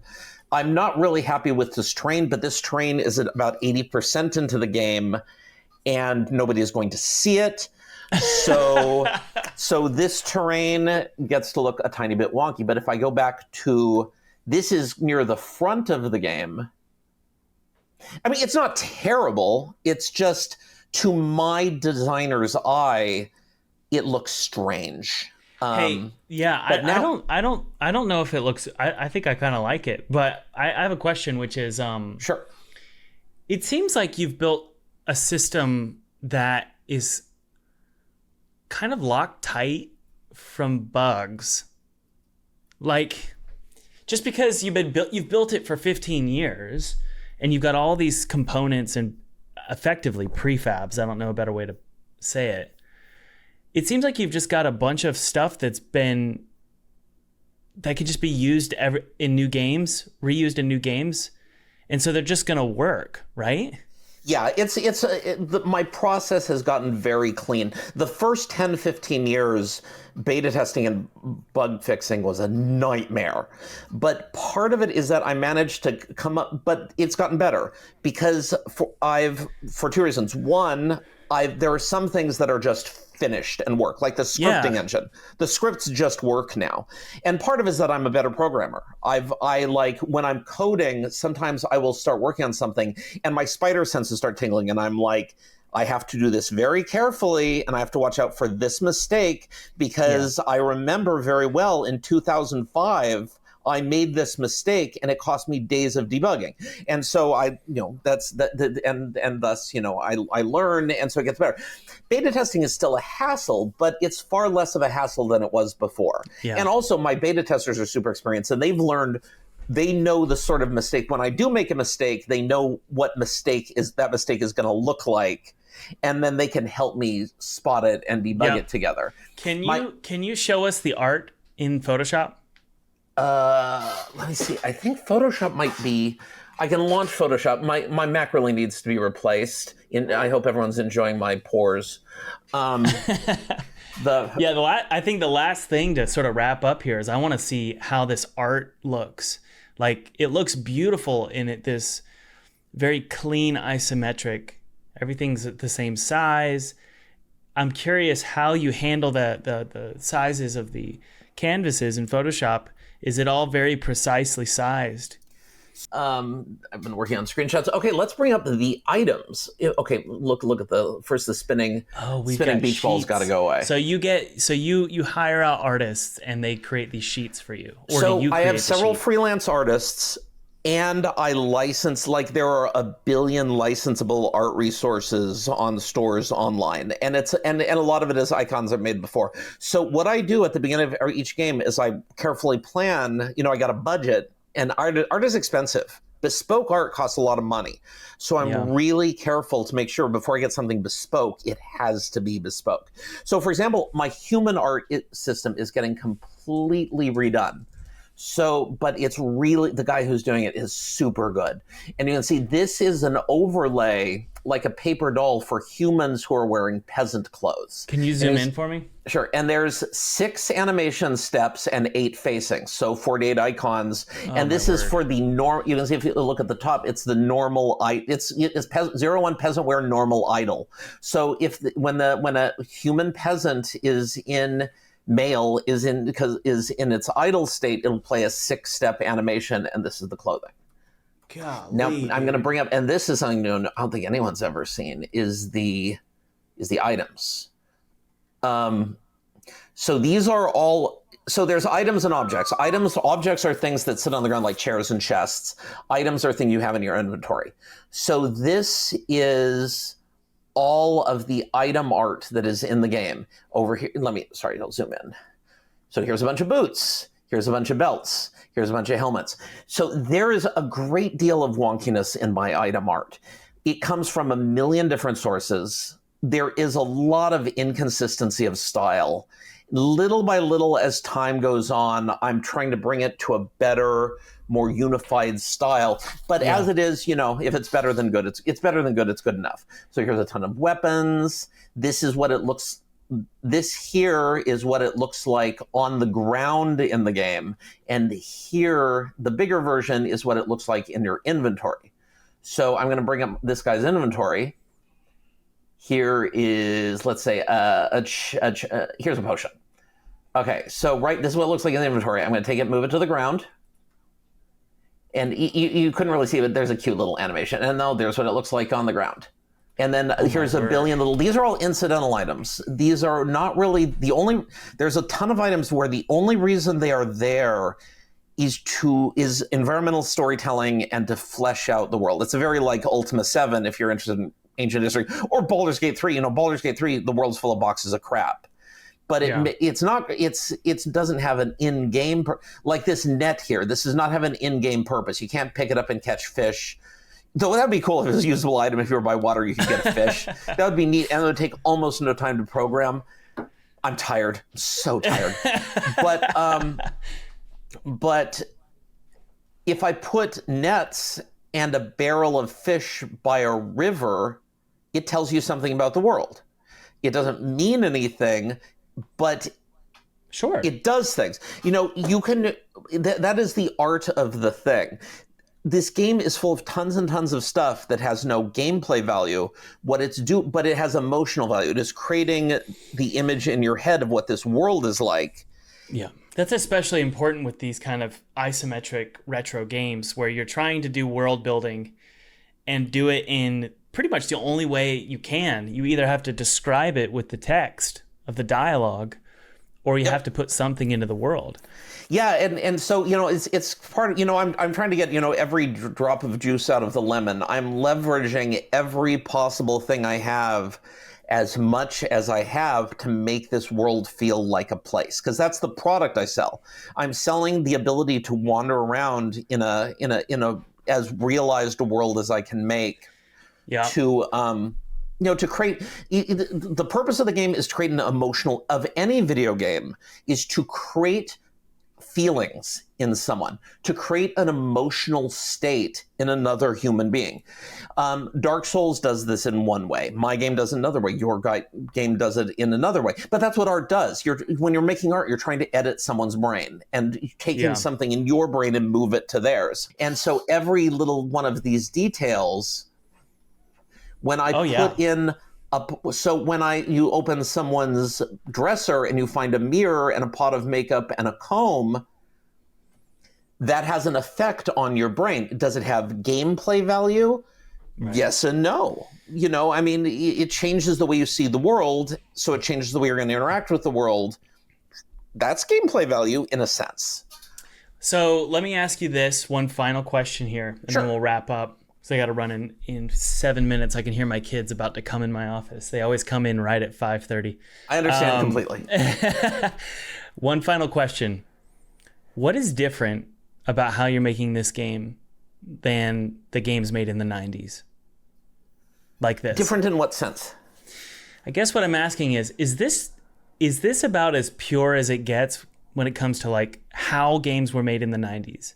I'm not really happy with this terrain, but this terrain is at about 80% into the game, and nobody is going to see it. So this terrain gets to look a tiny bit wonky. But if I go back to, this is near the front of the game. I mean, it's not terrible. It's just, to my designer's eye, it looks strange. I don't know if it looks. I think I kind of like it, but I have a question, which is, sure. It seems like you've built a system that is kind of locked tight from bugs. Like, just because you've built it for 15 years and you've got all these components and effectively prefabs, I don't know a better way to say it. It seems like you've just got a bunch of stuff that could just be used in new games, reused in new games. And so they're just going to work, right? Yeah, my process has gotten very clean. The first 10, 15 years, beta testing and bug fixing was a nightmare. But part of it is that I managed to come up, but it's gotten better because for two reasons. One, there are some things that are just finished and work, like the scripting engine. The scripts just work now. And part of it is that I'm a better programmer. I like, when I'm coding, sometimes I will start working on something and my spider senses start tingling and I'm like, I have to do this very carefully and I have to watch out for this mistake because I remember very well in 2005, I made this mistake and it cost me days of debugging. And so I learn, and so it gets better. Beta testing is still a hassle, but it's far less of a hassle than it was before. Yeah. And also my beta testers are super experienced and they've learned, they know the sort of mistake. When I do make a mistake, they know what that mistake is going to look like. And then they can help me spot it and debug it together. Can you show us the art in Photoshop? Let me see. I think Photoshop might be. I can launch Photoshop. My Mac really needs to be replaced. I hope everyone's enjoying my pores. I think the last thing to sort of wrap up here is I want to see how this art looks. Like, it looks beautiful in this very clean isometric. Everything's the same size. I'm curious how you handle the sizes of the canvases in Photoshop Is it all very precisely sized? I've been working on screenshots. Okay, let's bring up the items. Okay, look at the spinning. Oh, we've spinning got beach balls got to go away. So you hire out artists and they create these sheets for you. Or So do you I create have the several sheet? freelance artists, and I license, like there are a billion licensable art resources on stores online, and a lot of it is icons I've made before. So what I do at the beginning of each game is I carefully plan. I got a budget, and art is expensive. Bespoke art costs a lot of money. So I'm really careful to make sure before I get something bespoke, it has to be bespoke. So for example, my human art system is getting completely redone. So, but it's really, the guy who's doing it is super good. And you can see this is an overlay, like a paper doll for humans who are wearing peasant clothes. Can you zoom in for me? Sure. And there's 6 animation steps and 8 facings. So 48 icons. And this is for the norm. You can see if you look at the top, it's the normal, it's 01 peasant wear normal idle. So when a human peasant is in male is in its idle state, it'll play a 6-step animation, and this is the clothing. Golly, now I'm going to bring up, and this is something new I don't think anyone's ever seen, is the items. So these are all, so there's items and objects. Objects are things that sit on the ground like chairs and chests. Items are things you have in your inventory. So this is all of the item art that is in the game. Over here, I'll zoom in. So here's a bunch of boots. Here's a bunch of belts. Here's a bunch of helmets. So there is a great deal of wonkiness in my item art. It comes from a million different sources. There is a lot of inconsistency of style. Little by little, as time goes on, I'm trying to bring it to a better, more unified style. But as it is, if it's better than good, it's better than good, it's good enough. So here's a ton of weapons. This is what it looks, this here is what it looks like on the ground in the game. And here, the bigger version is what it looks like in your inventory. So I'm going to bring up this guy's inventory. Here is, let's say, here's a potion. Okay, so this is what it looks like in the inventory. I'm going to take it, move it to the ground. And you couldn't really see it, but there's a cute little animation. And now there's what it looks like on the ground. And then here's a billion little, these are all incidental items. These are not really there's a ton of items where the only reason they are there is environmental storytelling and to flesh out the world. It's a very like Ultima 7 if you're interested in ancient history, or Baldur's Gate 3. Baldur's Gate 3, the world's full of boxes of crap. But it doesn't have an in-game, like this net here. This does not have an in-game purpose. You can't pick it up and catch fish. Though that'd be cool if it was a usable item. If you were by water, you could get a fish. That would be neat, and it would take almost no time to program. I'm tired, I'm so tired. But if I put nets and a barrel of fish by a river, it tells you something about the world. It doesn't mean anything, but sure, it does things. You can. That is the art of the thing. This game is full of tons and tons of stuff that has no gameplay value. But it has emotional value. It is creating the image in your head of what this world is like. Yeah. That's especially important with these kind of isometric retro games where you're trying to do world building and do it in pretty much the only way you can. You either have to describe it with the text of the dialogue, or you have to put something into the world. Yeah, and so it's part of I'm trying to get every drop of juice out of the lemon. I'm leveraging every possible thing I have, as much as I have, to make this world feel like a place, because that's the product I sell. I'm selling the ability to wander around in a as realized a world as I can make. Yeah. To create, the purpose of the game is to create of any video game is to create feelings in someone, to create an emotional state in another human being. Dark Souls does this in one way. My game does it another way. Your game does it in another way. But that's what art does. When you're making art, you're trying to edit someone's brain and taking something in your brain and move it to theirs. And so every little one of these details, when I put in you open someone's dresser and you find a mirror and a pot of makeup and a comb, that has an effect on your brain. Does it have gameplay value? Right. Yes and no. I mean, it changes the way you see the world, so it changes the way you're going to interact with the world. That's gameplay value in a sense. So let me ask you this one final question here, and then we'll wrap up. So I got to run in 7 minutes. I can hear my kids about to come in my office. They always come in right at 5:30. I understand completely. One final question. What is different about how you're making this game than the games made in the 90s? Like this. Different in what sense? I guess what I'm asking is this about as pure as it gets when it comes to like how games were made in the 90s?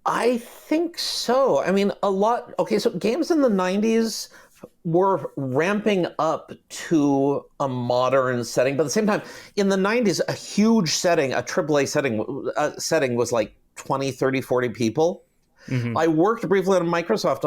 I think so. I mean, a lot. Okay, so games in the 90s were ramping up to a modern setting, but at the same time, in the 90s, a huge setting, a AAA setting was like 20, 30, 40 people. Mm-hmm. I worked briefly at Microsoft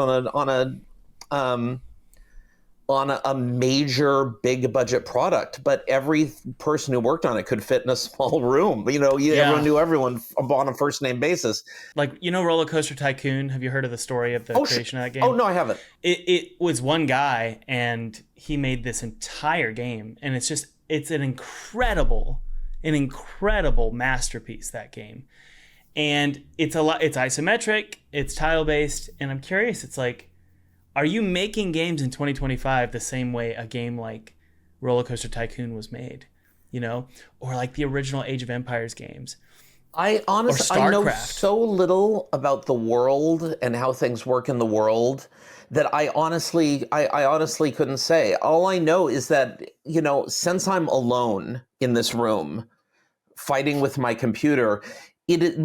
on a major big budget product, but every person who worked on it could fit in a small room. Everyone knew everyone on a first name basis. Like, Roller Coaster Tycoon. Have you heard of the story of the creation of that game? Oh, no, I haven't. It was one guy, and he made this entire game, and it's an incredible masterpiece, that game. And it's isometric, it's tile based, and I'm curious, it's like, are you making games in 2025 the same way a game like Roller Coaster Tycoon was made, or like the original Age of Empires games? I know so little about the world and how things work in the world that I honestly couldn't say. All I know is that, since I'm alone in this room fighting with my computer,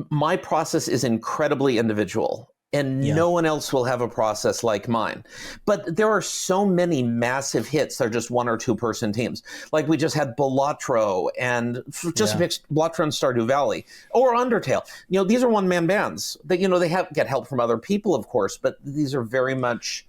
my process is incredibly individual. And no one else will have a process like mine. But there are so many massive hits that are just 1 or 2 person teams. Like we just had Balatro and Balatro and Stardew Valley or Undertale. These are one-man bands. They get help from other people, of course, but these are very much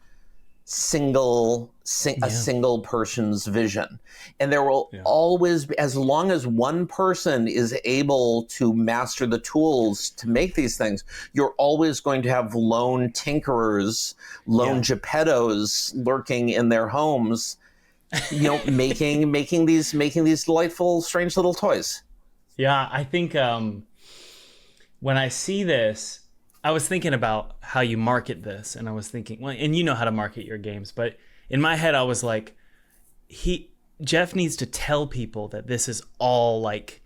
a single person's vision. And there will always be, as long as one person is able to master the tools to make these things, you're always going to have lone tinkerers, lone Geppettos lurking in their homes, making these delightful, strange little toys. Yeah, I think when I see this, I was thinking about how you market this, and I was thinking, well, and you know how to market your games, but in my head, I was like, Jeff needs to tell people that this is all like,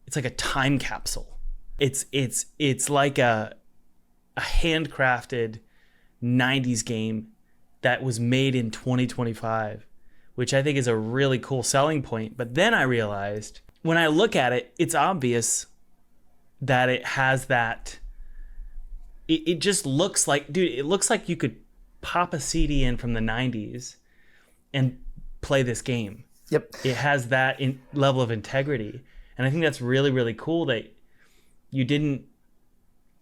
it's like a time capsule. It's like a handcrafted 90s game that was made in 2025, which I think is a really cool selling point. But then I realized, when I look at it, it's obvious that it has that. It just looks like, dude, it looks like you could pop a CD in from the 90s and play this game. Yep. It has that level of integrity. And I think that's really, really cool that you didn't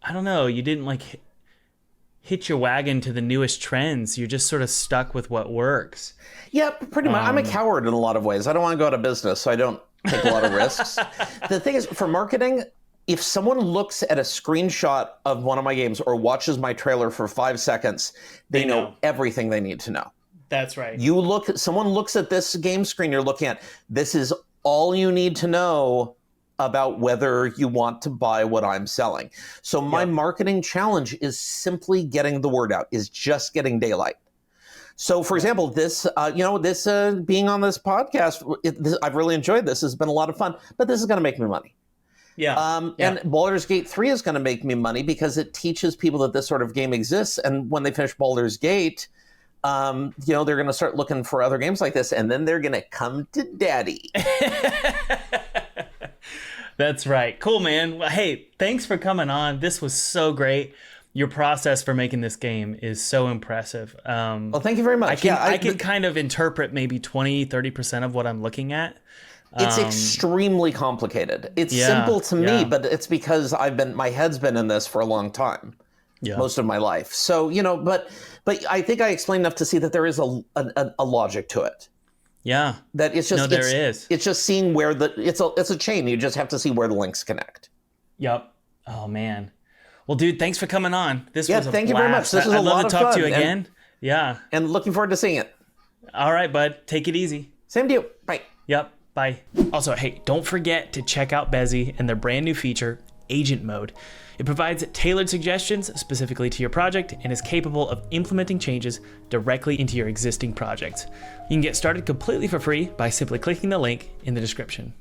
like hitch your wagon to the newest trends. You're just sort of stuck with what works. Yeah, pretty much. I'm a coward in a lot of ways. I don't want to go out of business, so I don't take a lot of risks. The thing is, for marketing, if someone looks at a screenshot of one of my games or watches my trailer for 5 seconds, they know everything they need to know. That's right. Someone looks at this game screen you're looking at, this is all you need to know about whether you want to buy what I'm selling. So my marketing challenge is simply getting the word out, is just getting daylight. So, for example, this being on this podcast, I've really enjoyed this. It's been a lot of fun, but this is going to make me money. And Baldur's Gate 3 is going to make me money because it teaches people that this sort of game exists. And when they finish Baldur's Gate, they're going to start looking for other games like this, and then they're going to come to daddy. That's right. Cool, man. Well, hey, thanks for coming on. This was so great. Your process for making this game is so impressive. Well, thank you very much. I can kind of interpret maybe 20-30% of what I'm looking at. It's extremely complicated. It's simple to me, but it's because my head's been in this for a long time, most of my life. So, but I think I explained enough to see that there is a logic to it. Yeah. That it's just there is. It's just seeing where it's a chain. You just have to see where the links connect. Yep. Oh man. Well, dude, thanks for coming on. This was a thank you very much. blast. This was a I'd love lot to of talk fun. to you again. Yeah. And looking forward to seeing it. All right, bud. Take it easy. Same to you. Bye. Yep. Bye. Also, hey, don't forget to check out Bezi and their brand new feature, Agent Mode. It provides tailored suggestions specifically to your project and is capable of implementing changes directly into your existing projects. You can get started completely for free by simply clicking the link in the description.